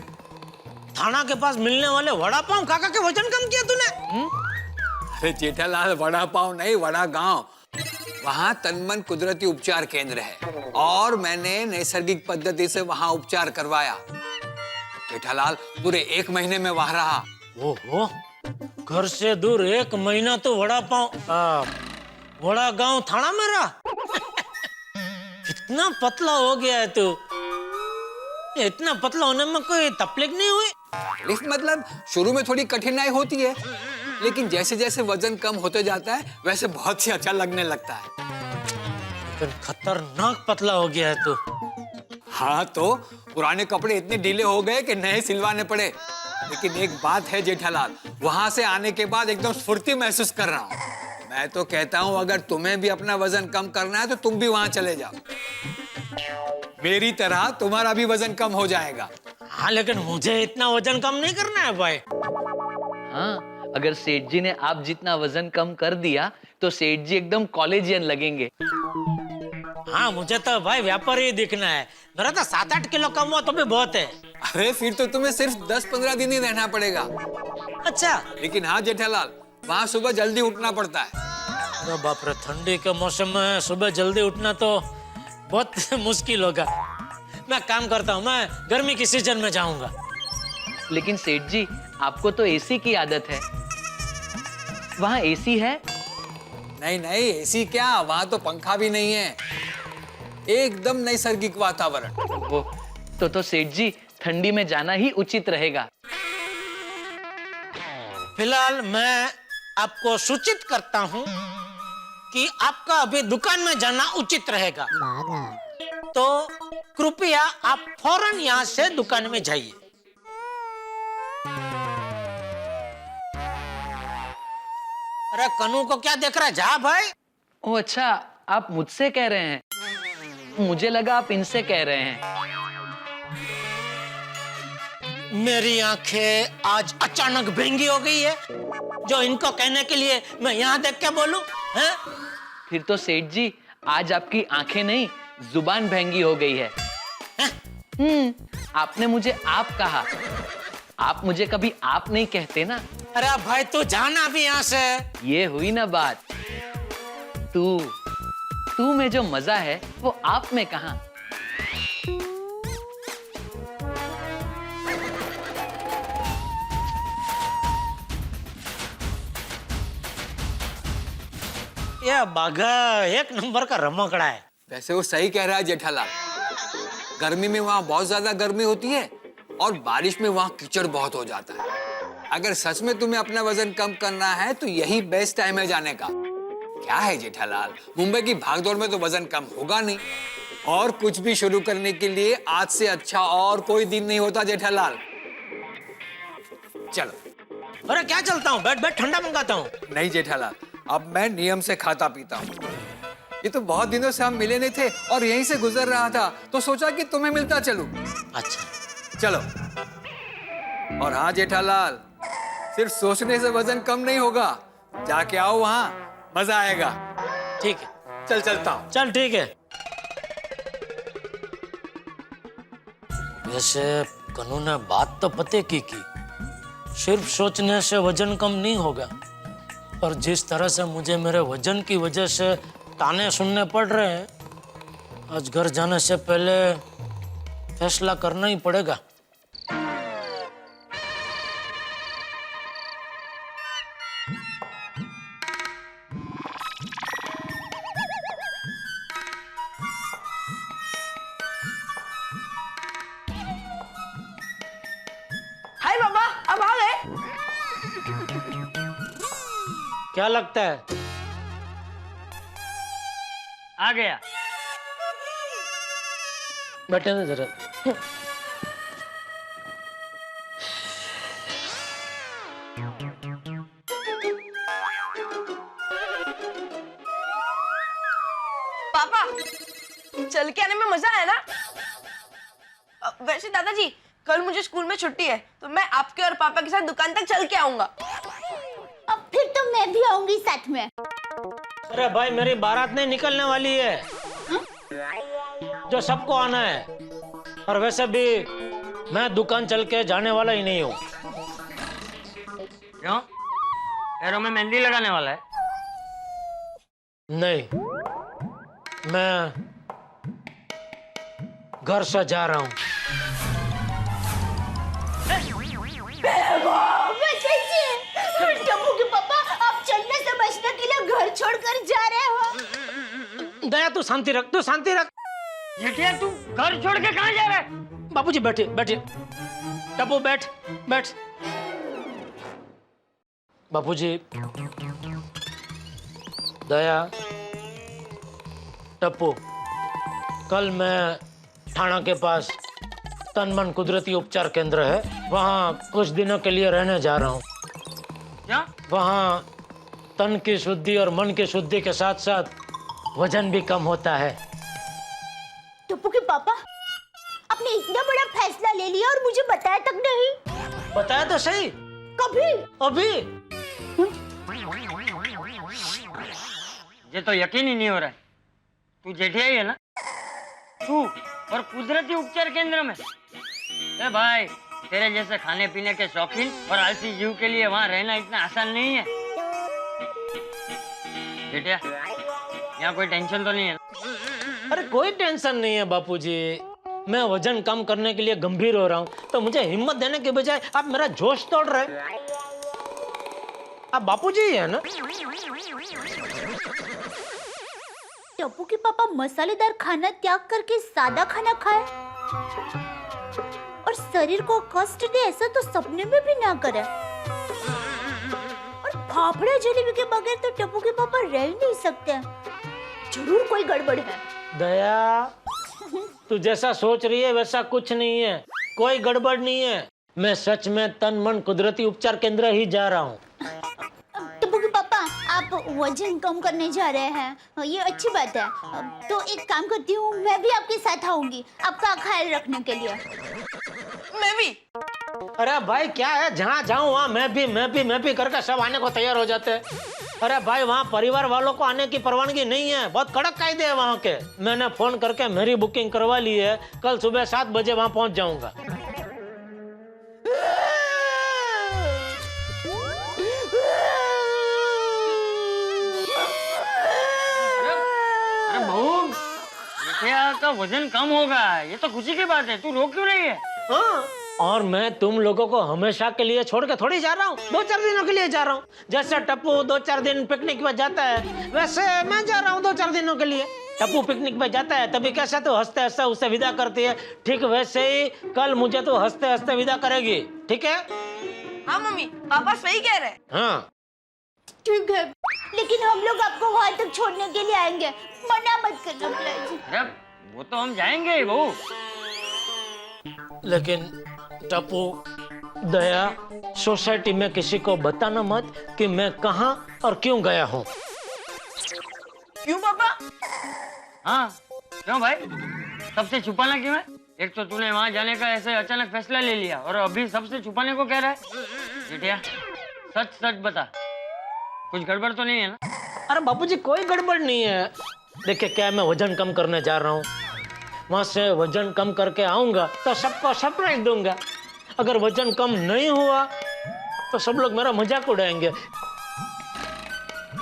थाना के पास मिलने वाले वड़ा पाव काका के वजन कम किया तूने? अरे जेठालाल, वड़ा पाव नहीं, वड़ा गांव। वहाँ तनमन कुदरती उपचार केंद्र है और मैंने नैसर्गिक पद्धति से वहाँ उपचार करवाया। जेठालाल, पूरे 1 महीने में वहाँ रहा। ओहो, घर से दूर 1 महीना तो वड़ा पाव वड़ा गांव थाना में रहा। कितना पतला हो गया है तू। इतना पतला होने में कोई तकलीफ नहीं हुई? तकलीफ मतलब शुरू में थोड़ी कठिनाई होती है, लेकिन जैसे जैसे वजन कम होते जाता है वैसे बहुत ही अच्छा लगने लगता है। लेकिन खतरनाक पतला हो गया है तू। हाँ, तो पुराने कपड़े इतने ढीले हो गए कि नए सिलवाने पड़े। लेकिन एक बात है जेठालाल, वहां से आने के बाद एकदम स्फूर्ति महसूस कर रहा हूँ। मैं तो कहता हूँ अगर तुम्हें भी अपना वजन कम करना है तो तुम भी वहां चले जाओ। मेरी तरह तुम्हारा भी वजन कम हो जाएगा। हाँ, लेकिन मुझे इतना वजन कम नहीं करना है भाई। हाँ, अगर सेठ जी ने आप जितना वजन कम कर दिया तो सेठ जी एकदम कॉलेजियन लगेंगे। हाँ मुझे तो भाई व्यापारी ही दिखना है। मेरा तो 7-8 किलो कम हुआ तो भी बहुत है। अरे फिर तो तुम्हें सिर्फ 10-15 दिन ही रहना पड़ेगा। अच्छा लेकिन हाँ जेठालाल, वहाँ सुबह जल्दी उठना पड़ता है। अरे बाप रे, ठंडी के मौसम में सुबह जल्दी उठना तो बहुत मुश्किल होगा। मैं काम करता हूँ, मैं गर्मी की सीजन में जाऊंगा। लेकिन सेठ जी, आपको तो एसी की आदत है। वहाँ एसी है? नहीं नहीं, एसी क्या, वहाँ तो पंखा भी नहीं है। एकदम नैसर्गिक वातावरण। वो तो सेठ जी, ठंडी में जाना ही उचित रहेगा। फिलहाल मैं आपको सूचित करता हूँ कि आपका अभी दुकान में जाना उचित रहेगा। तो कृपया आप फौरन यहाँ से दुकान में जाइए। अरे कनू को क्या देख रहा है, जा भाई। ओ अच्छा, आप मुझसे कह रहे हैं, मुझे लगा आप इनसे कह रहे हैं। मेरी आंखें आज अचानक भेंगी हो गई है, जो इनको कहने के लिए मैं यहाँ देख के बोलूं, हैं? फिर तो सेठ जी, आज आपकी आंखें नहीं, जुबान भेंगी हो गई है। आपने मुझे आप कहा, आप मुझे कभी आप नहीं कहते ना। अरे भाई तू जाना भी यहाँ से। ये हुई ना बात। तू में जो मजा है वो आप में कहाँ। ये बाघा एक नंबर का रमकड़ा है। वैसे वो सही कह रहा है जेठालाल। गर्मी में वहाँ बहुत ज्यादा गर्मी होती है और बारिश में वहाँ कीचड़ बहुत हो जाता है। अगर सच में तुम्हें अपना वजन कम करना है तो यही बेस्ट टाइम है जाने का। क्या है जेठालाल, मुंबई की भागदौड़ में तो वजन कम होगा नहीं, और कुछ भी शुरू करने के लिए आज से अच्छा और कोई दिन नहीं होता जेठालाल। चलो। अरे क्या चलता हूँ, बैठ बैठ ठंडा मंगाता हूँ। नहीं जेठालाल, अब मैं नियम से खाता पीता हूँ। ये तो बहुत दिनों से हम मिले नहीं थे और यहीं से गुजर रहा था, तो सोचा कि तुम्हें मिलता चलूं। अच्छा चलो। और हाँ जेठालाल, सिर्फ सोचने से वजन कम नहीं होगा, जाके आओ वहाँ, मजा आएगा। ठीक है, चल चलता हूँ। चल ठीक है। वैसे कनू ने बात तो पते की, सिर्फ सोचने से वजन कम नहीं होगा, पर जिस तरह से मुझे मेरे वजन की वजह से ताने सुनने पड़ रहे हैं, आज घर जाने से पहले फैसला करना ही पड़ेगा। हाय पापा, अब आ गए। क्या लगता है? आ गया। बैठे ना जरा। पापा, चल के आने में मजा आया ना? वैसे दादाजी, कल मुझे स्कूल में छुट्टी है, तो मैं आपके और पापा के साथ दुकान तक चल के आऊंगा। अब फिर तो मैं भी आऊंगी साथ में। अरे भाई, मेरी बारात नहीं निकलने वाली है, जो सबको आना है। और वैसे भी मैं दुकान चल के जाने वाला ही नहीं हूँ। क्यों? पैरों में मेहंदी लगाने वाला है? नहीं, मैं घर से जा रहा हूँ। टप्पू के पापा, आप चलने से बचने के लिए घर छोड़कर जा रहे हो? दया, तू शांति रख, तू शांति रख। जेठिया, तू घर छोड़ के कहाँ जा रहा है? बाबूजी बैठिए, बैठिए। टप्पू बैठ, बैठ। बाबूजी, दया, टप्पू, कल मैं थाना के पास तन मन कुदरती उपचार केंद्र है, वहाँ कुछ दिनों के लिए रहने जा रहा हूँ। क्या? वहाँ तन की शुद्धि और मन की शुद्धि के साथ साथ वजन भी कम होता है। टप्पू के पापा, आपने इतना बड़ा फैसला ले लिया और मुझे बताया तक नहीं। बताया तो सही। कभी? अभी। ये तो यकीन ही नहीं हो रहा है। तू जेठियाई है ना? तू और कुदरती उपचार केंद्र में? ए भाई, तेरे जैसे खाने पीने के शौकीन और आलसी जीव के लिए वहाँ रहना इतना आसान नहीं है। जेठिया, यहाँ कोई टेंशन तो नहीं है ना? अरे कोई टेंशन नहीं है बापूजी। मैं वजन कम करने के लिए गंभीर हो रहा हूँ, तो मुझे हिम्मत देने के बजाय आप मेरा जोश तोड़ रहे। आप बापूजी ही है ना? टप्पू के पापा मसालेदार खाना त्याग करके सादा खाना खाए और शरीर को कष्ट दे, ऐसा तो सपने में भी ना करे। और फाफड़ा जलेबी के बगैर तो टप्पू के पापा रह ही नहीं सकते। जरूर कोई गड़बड़ है। दया, तू जैसा सोच रही है वैसा कुछ नहीं है, कोई गड़बड़ नहीं है। मैं सच में तन मन कुदरती उपचार केंद्र ही जा रहा हूँ। टप्पू के पापा, आप वजन कम करने जा रहे हैं, ये अच्छी बात है। तो एक काम करती हूँ, मैं भी आपके साथ आऊंगी आपका ख्याल रखने के लिए। मैं भी। अरे भाई क्या है, जहाँ जाऊँ वहाँ मैं भी करके सब आने को तैयार हो जाते हैं। अरे भाई, वहाँ परिवार वालों को आने की परवानगी नहीं है, बहुत कड़क कायदे हैं वहाँ के। मैंने फोन करके मेरी बुकिंग करवा ली है, कल सुबह 7 बजे वहाँ पहुँच जाऊंगा। अरे बहू, जेठिया का वजन कम होगा, ये तो खुशी की बात है। तू रो क्यों रही है? हाँ, और मैं तुम लोगों को हमेशा के लिए छोड़ के थोड़ी जा रहा हूँ, 2-4 दिनों के लिए जा रहा हूँ। जैसे टप्पू 2-4 दिन पिकनिक पे जाता है, वैसे मैं जा रहा हूँ 2-4 दिनों के लिए। टप्पू पिकनिक पे जाता है तभी कैसे तो हंसते हंसते उसे विदा करती है, ठीक वैसे ही कल मुझे तो हंसते हंसते विदा करेगी, ठीक है? हाँ मम्मी, पापा सही कह रहे हैं। हाँ ठीक है, लेकिन हम लोग आपको वहाँ तक छोड़ने के लिए आएंगे, मना मत करना प्लीज। अरे वो तो हम जाएंगे ही बहू। लेकिन टप्पू, दया, सोसाइटी में किसी को बताना मत कि मैं कहाँ और क्यों गया हूँ। क्यों पापा? हाँ क्यों भाई, सबसे छुपाना क्यों है? एक तो तूने वहाँ जाने का ऐसे अचानक फैसला ले लिया और अभी सबसे छुपाने को कह रहा है। जेठिया, सच सच बता, कुछ गड़बड़ तो नहीं है ना? अरे बापूजी, कोई गड़बड़ नहीं है। देखिए क्या, मैं वजन कम करने जा रहा हूँ, वहां से वजन कम करके आऊंगा तो सबको सरप्राइज दूंगा। अगर वजन कम नहीं हुआ तो सब लोग मेरा मजाक उड़ाएंगे,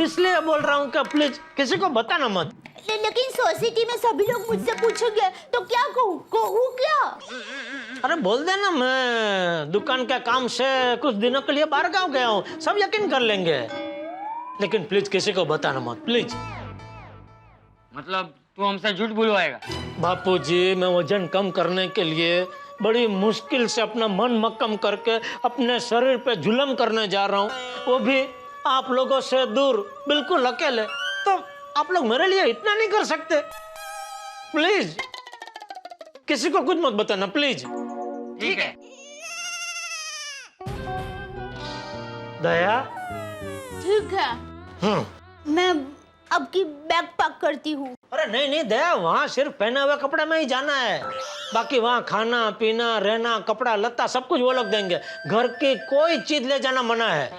इसलिए बोल रहा हूँ कि प्लीज किसी को बताना मत। लेकिन सोसाइटी में सभी लोग मुझसे पूछेंगे तो क्या कहूँ क्या? अरे बोल देना मैं दुकान के काम से कुछ दिनों के लिए बाहर गाँव गया हूँ, सब यकीन कर लेंगे। लेकिन प्लीज किसी को बताना मत, प्लीज। मतलब तू हमसे झूठ बुलवाएगा? बापूजी, मैं वजन कम करने के लिए बड़ी मुश्किल से अपना मन मक्कम करके अपने शरीर पे जुल्म करने जा रहा हूँ, वो भी आप लोगों से दूर, बिल्कुल अकेले। तो आप लोग मेरे लिए इतना नहीं कर सकते? प्लीज किसी को कुछ मत बताना, प्लीज। ठीक है। दया? ठीक है, मैं अब की बैग पैक करती हूँ। अरे नहीं नहीं दया, वहाँ सिर्फ पहने हुए कपड़े में ही जाना है, बाकी वहाँ खाना पीना रहना कपड़ा लत्ता सब कुछ वो लोग देंगे, घर की कोई चीज ले जाना मना है।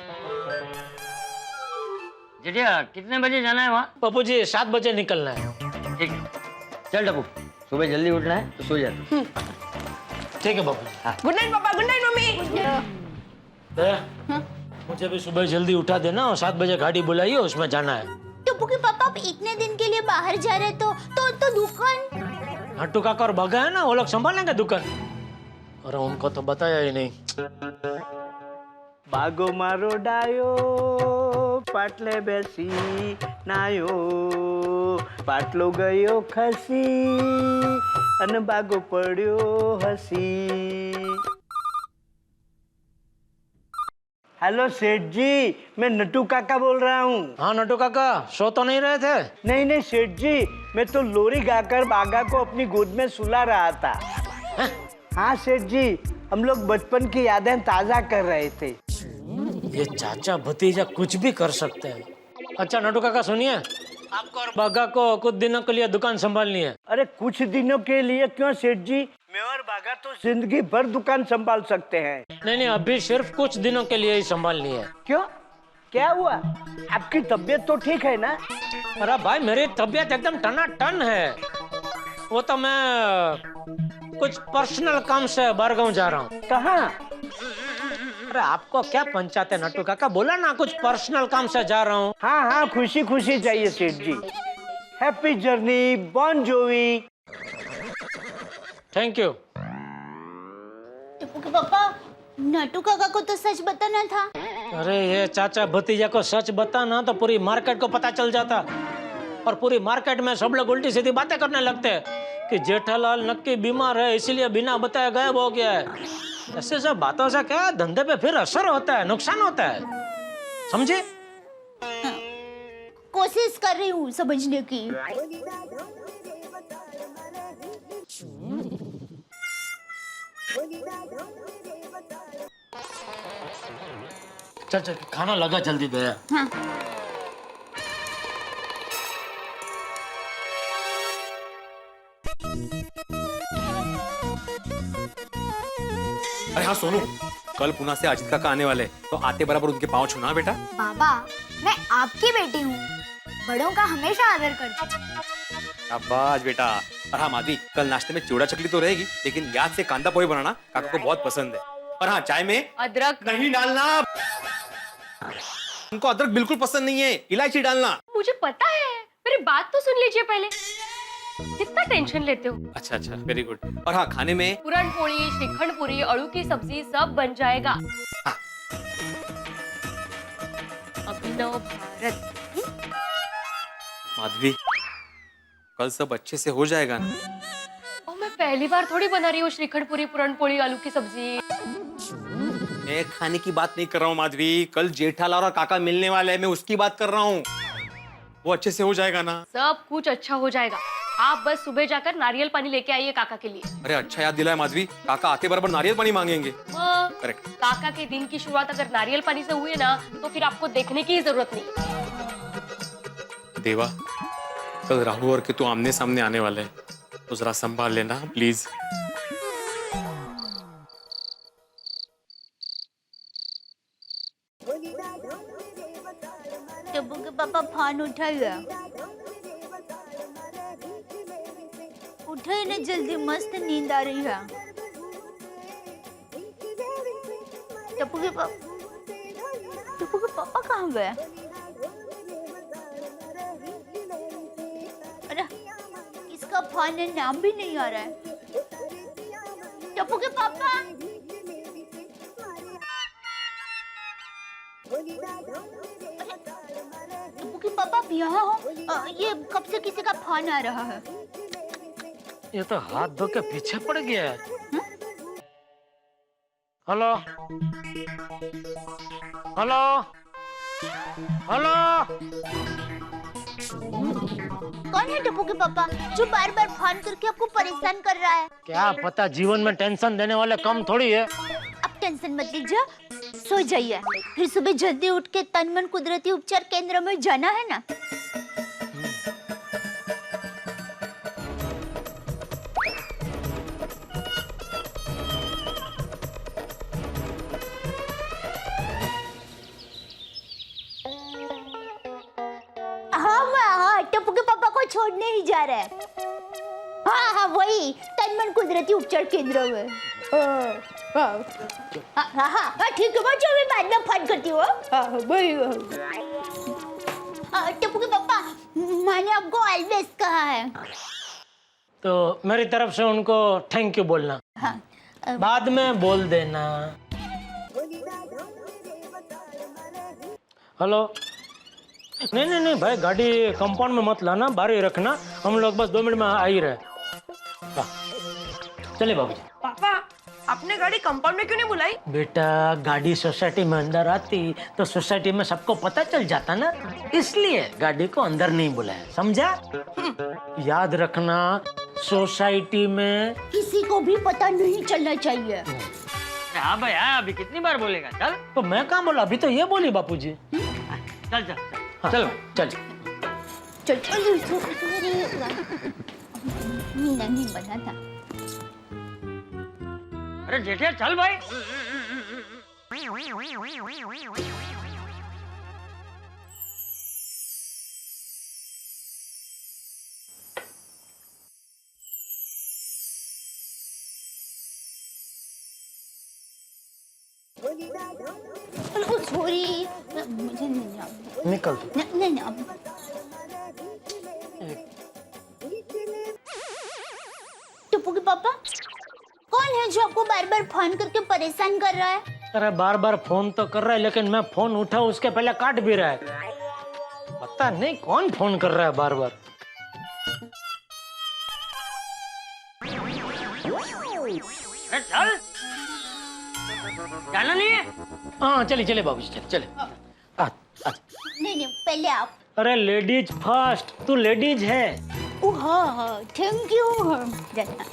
जेठिया, कितने बजे जाना है वहाँ? पप्पू जी 7 बजे निकलना है। ठीक है, चल टप्पू, सुबह जल्दी उठना है तो सो जा। ठीक है पप्पू। गुड नाइट पापा, गुड नाइट मम्मी। दया, मुझे भी सुबह जल्दी उठा देना और 7 बजे गाड़ी बुलाइए, उसमें जाना है। टप्पू के पापा, आप इतने दिन के लिए बाहर जा रहे तो दुकान? हट्टू काका और बागा है ना, वो लोग संभालेंगे दुकान। अरे उनको तो बताया ही नहीं। बागो मारो डायो पाटले बेसी नायो, पाटलो गयो खसी अन बागो पड्यो हसी। हेलो सेठ जी, मैं नटू काका बोल रहा हूँ। हाँ नटू काका, सो तो नहीं रहे थे? नहीं सेठ जी, मैं तो लोरी गाकर बागा को अपनी गोद में सुला रहा था। हाँ सेठ जी, हम लोग बचपन की यादें ताजा कर रहे थे। ये चाचा भतीजा कुछ भी कर सकते हैं। अच्छा नटू काका सुनिए, आपको और बागा को कुछ दिनों के लिए दुकान संभालनी है। अरे कुछ दिनों के लिए क्यों सेठ जी, मैं और बागा तो जिंदगी भर दुकान संभाल सकते हैं। नहीं नहीं, अभी सिर्फ कुछ दिनों के लिए ही संभालनी है। क्यों? क्या हुआ? आपकी तबीयत तो ठीक है ना? अरे भाई मेरी तबीयत एकदम टनाटन है। वो तो मैं कुछ पर्सनल काम से बारगांव जा रहा हूँ। कहाँ? अरे आपको क्या पंचायत है नट्टू काका, बोला ना कुछ पर्सनल काम से जा रहा हूँ। हाँ हाँ, खुशी खुशी चाहिए सेठ जी। Happy journey, Bon जोवी। Thank you. Tappu के पापा, नट्टू काका को तो सच बताना था। अरे ये चाचा भतीजा को सच बताना तो पूरी मार्केट को पता चल जाता, और पूरी मार्केट में सब लोग उल्टी सीधी बातें करने लगते हैं कि जेठालाल नक्की बीमार है इसलिए बिना बताए गायब हो गया है। ऐसे सब बातों से क्या धंधे पे फिर असर होता है, नुकसान होता है, समझे? कोशिश कर रही हूँ समझने की। चल चल खाना लगा जल्दी दे। हाँ। अरे हाँ सोनू, कल पुणे से अजित काका आने वाले, तो आते बराबर उनके पाँव छूना बेटा। बाबा, मैं आपकी बेटी हूँ, बड़ों का हमेशा आदर करती हूँ। शाबाश बेटा। और हाँ माधवी, कल नाश्ते में चिवड़ा चकली तो रहेगी, लेकिन याद से कांदा पोहे बनाना, काका को बहुत पसंद है। और हाँ, चाय में अदरक नहीं डालना, उनको अदरक बिल्कुल पसंद नहीं है, इलायची डालना। मुझे पता है, मेरी बात तो सुन लीजिए पहले। कितना टेंशन लेते हो? अच्छा अच्छा, वेरी गुड। और हाँ, खाने में पूरन पोली, श्रीखंड पूरी, अड़ू की सब्जी सब बन जाएगा। अभिनव भारत। माधवी, कल सब अच्छे से हो जाएगा ना? और मैं पहली बार थोड़ी बना रही हूँ श्रीखंड पूरी, पूरन पोली, आलू की सब्जी। मैं खाने की बात नहीं कर रहा हूँ माधवी, कल जेठालाल और काका मिलने वाले हैं, मैं उसकी बात कर रहा हूँ। वो अच्छे से हो जाएगा ना? सब कुछ अच्छा हो जाएगा। आप बस सुबह जाकर नारियल पानी लेके आइए काका के लिए। अरे अच्छा याद दिलाया माधवी, काका आते बराबर नारियल पानी मांगेंगे। करेक्ट। काका के दिन की शुरुआत अगर नारियल पानी से हुई ना, तो फिर आपको देखने की जरूरत नहीं। देवा, कल राहुल और के तू आमने सामने आने वाले हैं, तो जरा संभाल लेना प्लीज। टप्पू के पापा फोन उठाइए, उठाइए ना जल्दी, मस्त नींद आ रही है। टप्पू के पापा कहाँ गए? अरे इसका फोन है, नाम भी नहीं आ रहा है। टप्पू के पापा, टप्पू के पापा आप यहाँ हो? ये कब से किसी का फोन आ रहा है? ये तो हाथ धो के पीछे पड़ गया है। हेलो हेलो हेलो, कौन है टप्पू के पापा जो बार बार फोन करके आपको परेशान कर रहा है? क्या पता, जीवन में टेंशन देने वाले कम थोड़ी है। अब टेंशन मत लीजिए, सो जाइए, फिर सुबह जल्दी उठ के तन मन कुदरती उपचार केंद्र में जाना है ना। हाँ, टप्पू के पापा को छोड़ने ही जा रहा है। हाँ हाँ, वही तन मन कुदरती उपचार केंद्र में। हाँ ठीक है, बच्चों मैं बाद में फोन करती हूँ। टप्पू के पापा, मैंने आपको ऑलवेज कहा है, तो मेरी तरफ से उनको थैंक यू बोलना। हाँ, बाद में बोल देना। हेलो, नहीं नहीं नहीं भाई, गाड़ी कंपाउंड में मत लाना, बाहर ही रखना, हम लोग बस 2 मिनट में आ ही रहे। चलिए बाबूजी। पापा, आपने गाड़ी कंपाउंड में क्यों नहीं बुलाई? बेटा, गाड़ी सोसाइटी में अंदर आती तो सोसाइटी में सबको पता चल जाता ना, इसलिए गाड़ी को अंदर नहीं बुलाया, समझा? याद रखना, सोसाइटी में किसी को भी पता नहीं चलना चाहिए। हाँ भाई, हाँ, अभी कितनी बार बोलेगा? चल तो मैं कहाँ बोला, अभी तो ये बोली बापूजी। चल चल हाँ, चलो चल। नहीं बना था। अरे जेठिया चल भाई। सॉरी, मुझे नहीं आता। निकल। नहीं नहीं अब टप्पू के पापा, कौन है जो आपको बार बार फोन करके परेशान कर रहा है? अरे बार बार फोन तो कर रहा है, लेकिन मैं फोन उठा उसके पहले काट भी रहा है। पता नहीं कौन फोन कर रहा है बार बार। अरे चल, जाना नहीं है? हाँ चले चले बाबूजी, चले चले। नहीं नहीं, पहले आप। अरे लेडीज फर्स्ट, तू लेडीज है। ओ हाँ हाँ, थैंक यू। जाना।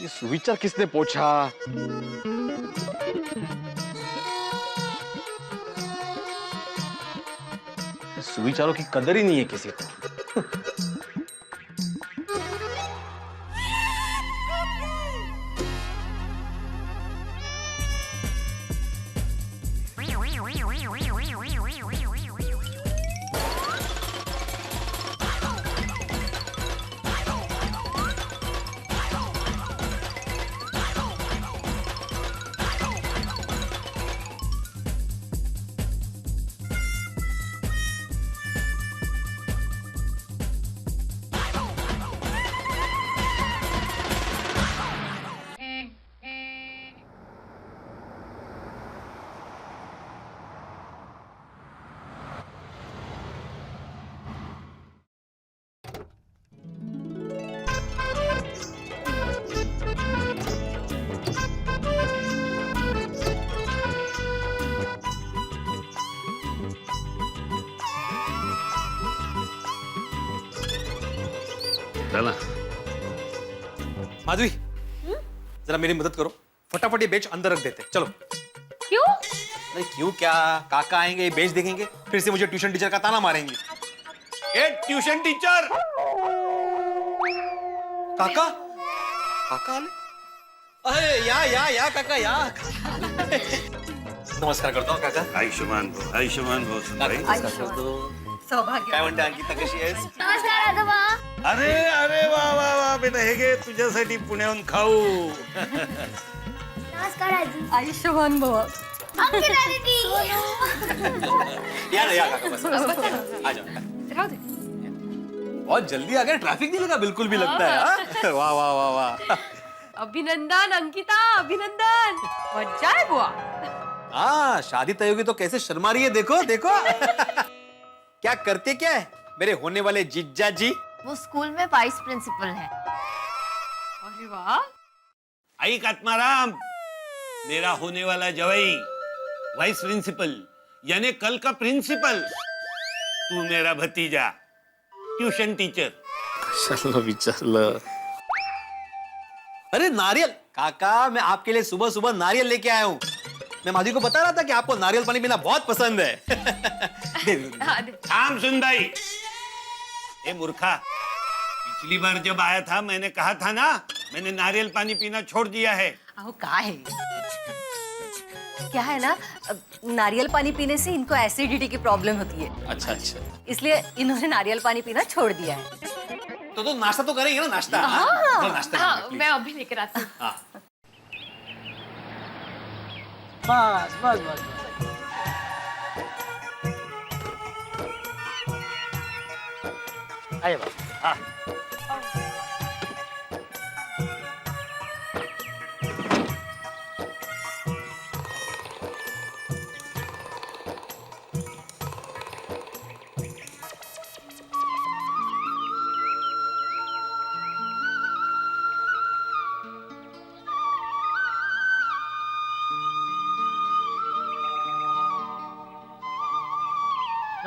ये सुविचार किसने पूछा? सुविचारों की कदर ही नहीं है किसी को। चला। माधवी, जरा मेरी मदद करो, फटाफट ये बेंच अंदर रख देते। चलो। क्यों? नहीं क्यों क्या, काका आएंगे, ये बेंच देखेंगे, फिर से मुझे ट्यूशन टीचर का ताना मारेंगे। ए ट्यूशन टीचर! काका, काका आले? अरे या काका या। नमस्कार करता हूँ काका। आयुष्मान भव, आयुष्मान भव सुनबाई। नमस्कार करतो. काय म्हणते अंकिता, कशी आहेस? नमस्कार आजोबा. अरे अरे वा वा वा बेटा, हे घे तुझ्यासाठी पुण्याहून खाऊ. नमस्कार आजी. आयुष्यमान भव. अंकिता दीदी. या ना या काका, बस आ जाओ. राहू दे. बहुत जल्दी आ गए, ट्रैफिक नहीं लगा बिल्कुल भी लगता है. हाँ? वाह वाह वाह वाह. अभिनंदन अंकिता, अभिनंदन. मजा है बुआ. हाँ, शादी तय होगी तो कैसे शर्मा रही है, देखो देखो. क्या करते क्या है मेरे होने वाले जीजा जी? वो स्कूल में वाइस प्रिंसिपल है. अरे वाह. ऐक आत्माराम, मेरा होने वाला जवाई वाइस प्रिंसिपल यानी कल का प्रिंसिपल, तू मेरा भतीजा ट्यूशन टीचर. चलो विचारलं. अरे नारियल काका, मैं आपके लिए सुबह सुबह नारियल लेके आया हूँ. मैं माधवी को बता रहा था कि आपको नारियल पानी पीना बहुत पसंद है. थाम सुन भाई. ए मूर्खा, पिछली बार जब आया था मैंने कहा था ना, मैंने नारियल पानी पीना छोड़ दिया है. अहो का है, क्या है ना, नारियल पानी पीने से इनको एसिडिटी की प्रॉब्लम होती है. अच्छा अच्छा. इसलिए इन्होंने नारियल पानी पीना छोड़ दिया है. तो नाश्ता तो करेंगे ना, नाश्ता. हाँ, नाश्ता हाँ, मैं अभी लेकर आती हूँ. हाँ. बस बस बस. आइए बाबू. हाँ.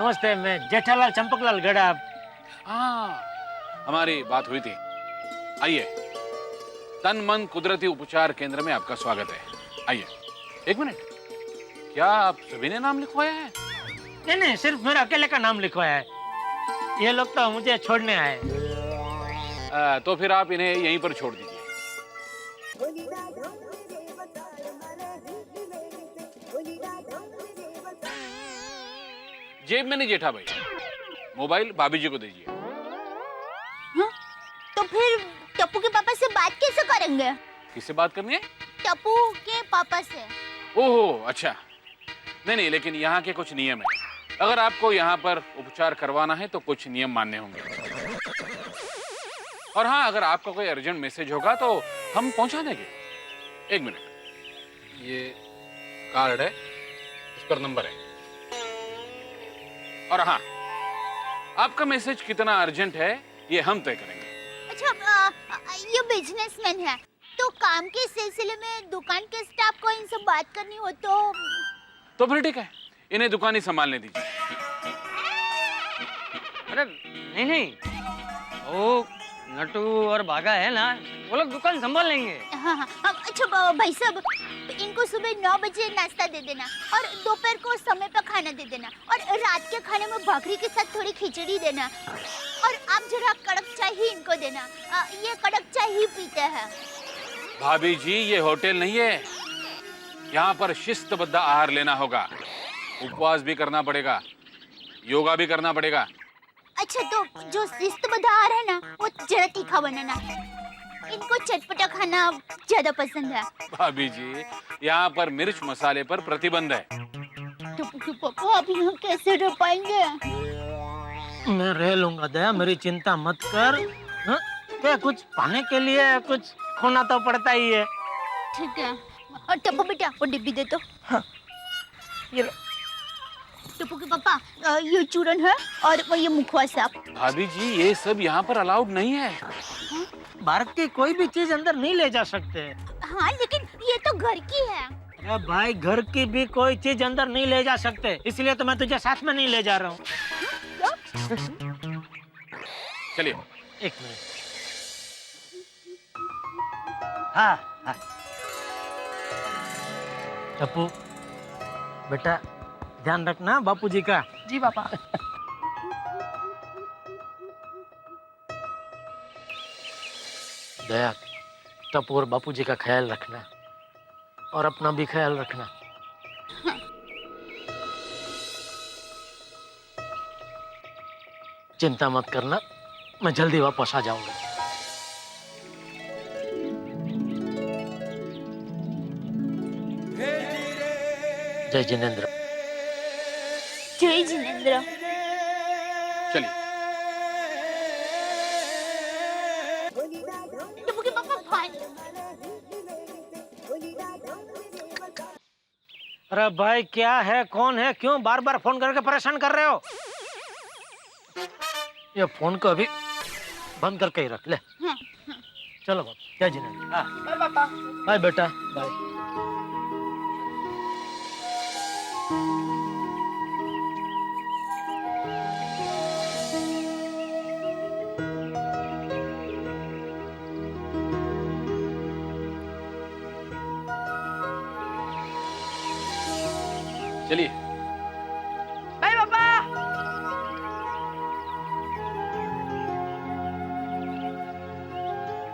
नमस्ते, मैं जेठालाल चंपकलाल गड़ा। हाँ, हमारी बात हुई थी। आइए, तन मन कुदरती उपचार केंद्र में आपका स्वागत है। आइए। एक मिनट, क्या आप सभी ने नाम लिखवाया है? नहीं नहीं, सिर्फ मेरा अकेले का नाम लिखवाया है। ये लोग तो मुझे छोड़ने आए। तो फिर आप इन्हें यहीं पर छोड़ दीजिए। जेब में नहीं जेठा भाई, मोबाइल भाभी जी को दीजिए। हाँ? तो फिर टप्पू के पापा से बात कैसे करेंगे? किससे बात करनी है? टप्पू के पापा से। ओहो, अच्छा। नहीं नहीं, लेकिन यहाँ के कुछ नियम है। अगर आपको यहाँ पर उपचार करवाना है तो कुछ नियम मानने होंगे। और हाँ, अगर आपका कोई अर्जेंट मैसेज होगा तो हम पहुंचा देंगे। एक मिनट, ये कार्ड है, इस पर नंबर है। और हाँ, आपका मैसेज कितना अर्जेंट है ये हम तय करेंगे। अच्छा, ये बिजनेसमैन है तो काम के सिलसिले में दुकान के स्टाफ को इनसे बात करनी हो तो फिर ठीक है, इन्हें दुकान ही संभालने दीजिए। अरे नहीं नहीं, वो नटू और भागा है ना, वो लोग दुकान संभाल लेंगे। हाँ हाँ। अच्छा भाई साहब, इनको सुबह 9 बजे नाश्ता दे देना और दोपहर को समय पर खाना दे देना और रात के खाने में भाकरी के साथ थोड़ी खिचड़ी देना और आप जरा कड़क चाय ही इनको देना। ये कड़क चाय ही पीते हैं। भाभी जी, ये होटल नहीं है, यहाँ पर शिस्तबद्ध आहार लेना होगा, उपवास भी करना पड़ेगा, योगा भी करना पड़ेगा। अच्छा, तो जो शिस्तबद्ध आहार है ना, वो जरा तीखा बनाना। इनको चटपटा खाना ज्यादा पसंद है। भाभी जी, यहाँ पर मिर्च मसाले पर प्रतिबंध है। तो पापा आप यहाँ कैसे रह पाएंगे? मैं रह लूंगा दया, मेरी चिंता मत कर। हाँ? क्या कुछ पाने के लिए कुछ खोना तो पड़ता ही है। ठीक है। और टप्पू बेटा, वो डिब्बी दे दो। हाँ। ये लो। टप्पू के पापा, ये चूरन है और ये मुखवास है। आप भाभी जी, ये सब यहाँ पर अलाउड नहीं है। भारत की कोई भी चीज अंदर नहीं ले जा सकते। हाँ, लेकिन ये तो घर की है। अरे भाई, घर की भी कोई चीज अंदर नहीं ले जा सकते, इसलिए तो मैं तुझे साथ में नहीं ले जा रहा हूँ। चलिए। एक मिनट। हाँ हाँ। टप्पू बेटा, ध्यान रखना बापूजी का। जी पापा। दया, टप्पू और बापूजी का ख्याल रखना और अपना भी ख्याल रखना। चिंता मत करना, मैं जल्दी वापस आ जाऊंगा। जय जिनेंद्र। जय जिनेंद्र। चलिए। टप्पू के पापा पानी। अरे भाई, क्या है, कौन है, क्यों बार बार फोन करके परेशान कर रहे हो? ये फोन को अभी बंद करके ही रख ले। चलो बाबा, जय जिनेंद्र। बाय पापा। बाय बेटा, बाय। चलिए। बाय पापा।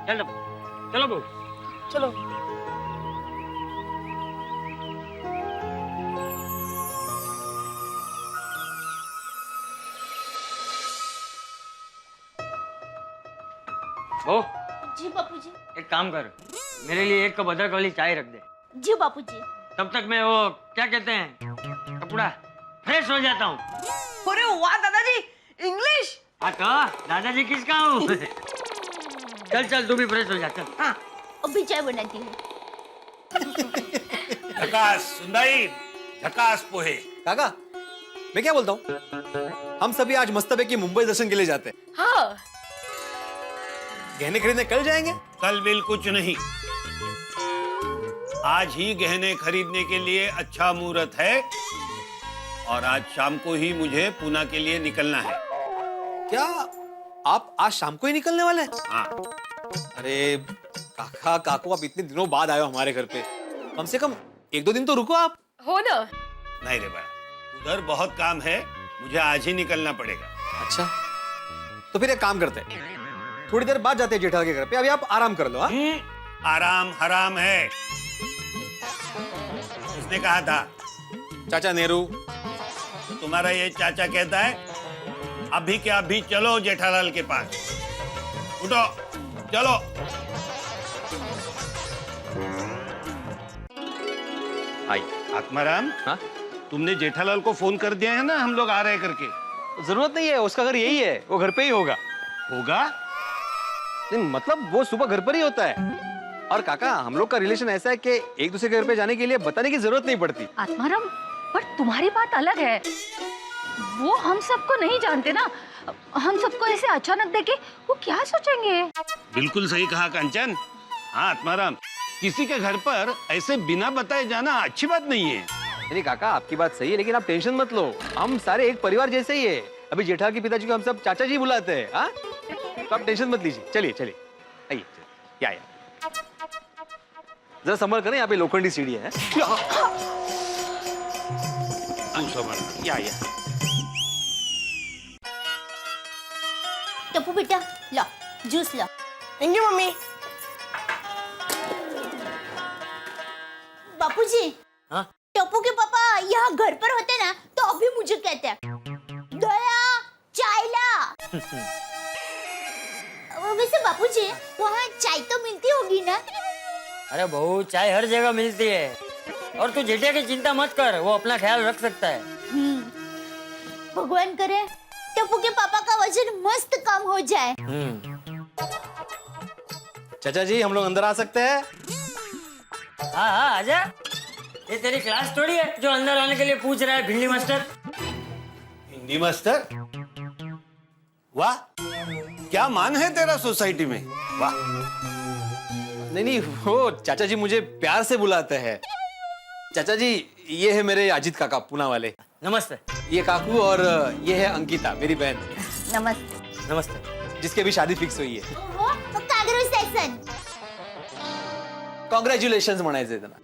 चलो चलो बहू, चलो। ओ, जी बापूजी। एक काम कर, मेरे लिए एक कप अदरक वाली चाय रख दे। जी बापूजी। तब तक मैं वो क्या कहते हैं, कपड़ा फ्रेश हो जाता हूँ। अरे वाह दादाजी, इंग्लिश। हाँ तो दादाजी किसका हूँ? चल चल, तू भी फ्रेश हो जा, चल। हाँ, अभी चाय बनाती हूँ। झकास सुंदरी, झकास पोहे। काका, मैं क्या बोलता हूँ, हम सभी आज मस्तबे की मुंबई दर्शन के लिए जाते हैं। हाँ। गहने खरीदने कल जाएंगे? कल बिल कुछ नहीं, आज ही गहने खरीदने के लिए अच्छा मुहूर्त है। और आज शाम को ही मुझे पूना के लिए निकलना है। क्या आप आज शाम को ही निकलने वाले हैं? हाँ। अरे काका काकू, आप इतने दिनों बाद आए हो हमारे घर पे, कम से कम 1-2 दिन तो रुको आप। हो ना। नहीं रे बड़ा, उधर बहुत काम है, मुझे आज ही निकलना पड़ेगा। अच्छा, तो फिर एक काम करते हैं, थोड़ी देर बाद जाते हैं जेठालाल के घर पे, अभी आप आराम कर लो। हाँ, आराम हराम है, उसने कहा था। चाचा नेहरू, तुम्हारा ये चाचा कहता है अभी के अभी चलो जेठालाल के पास, उठो चलो। आई। आत्माराम, हाँ? तुमने जेठालाल को फोन कर दिया है ना हम लोग आ रहे करके? जरूरत नहीं है, उसका घर यही है, वो घर पे ही होगा। होगा? नहीं मतलब वो सुबह घर पर ही होता है। और काका, हम लोग का रिलेशन ऐसा है कि एक दूसरे के घर पे जाने के लिए बताने की जरूरत नहीं पड़ती। आत्माराम, पर तुम्हारी बात अलग है, वो हम सबको नहीं जानते ना, हम सबको ऐसे अचानक देखे वो क्या सोचेंगे? बिल्कुल सही कहा कंचन। हाँ आत्माराम, किसी के घर पर ऐसे बिना बताए जाना अच्छी बात नहीं है। नहीं काका, आपकी बात सही है, लेकिन आप टेंशन मत लो, हम सारे एक परिवार जैसे ही है। अभी जेठालाल के पिताजी को हम सब चाचा जी बुलाते हैं। हाँ, तो आप टेंशन मत लीजिए। चलिए चलिए, आइए या जरा संभल करें, यहाँ पे लोखंडी सीढ़ी है। या टप्पू बेटा, लो जूस लो। Thank you mummy. बापूजी, हाँ? टप्पू के पापा यहाँ घर पर होते ना तो अभी मुझे कहते हैं दया चाय ला। वैसे बापूजी, वहाँ चाय तो मिलती होगी ना? अरे बहू, चाय हर जगह मिलती है, और तू जेठिया की चिंता मत कर, वो अपना ख्याल रख सकता है। भगवान करे टप्पू के पापा का वजन मस्त कम हो जाए। चाचा जी, हम लोग अंदर आ सकते हैं? हाँ हाँ, आजा। ये तेरी क्लास थोड़ी है जो अंदर आने के लिए पूछ रहा है भिंडी मास्टर। हिंदी मास्टर? वाह, क्या मान है तेरा सोसाइटी में। वाह। नहीं, वो चाचा जी मुझे प्यार से बुलाते हैं। चाचा जी, ये है मेरे अजीत काका, पूना वाले। नमस्ते। ये काकू, और ये है अंकिता, मेरी बहन। नमस्ते। नमस्ते। जिसकी अभी शादी फिक्स हुई है। कॉन्ग्रेचुलेशंस म्हणायचे त्यांना।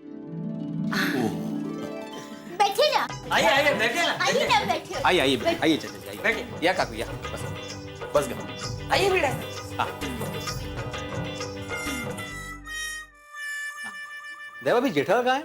बैठे ना। आइए आइए, बैठे ना। आइए ना, बैठे। आइए आइए आइए चाचा जी, आइए। बैठिए। या काकू, या बस बस गए। आइए बेटा। हाँ। देवा भी जेठालाल कहाँ है?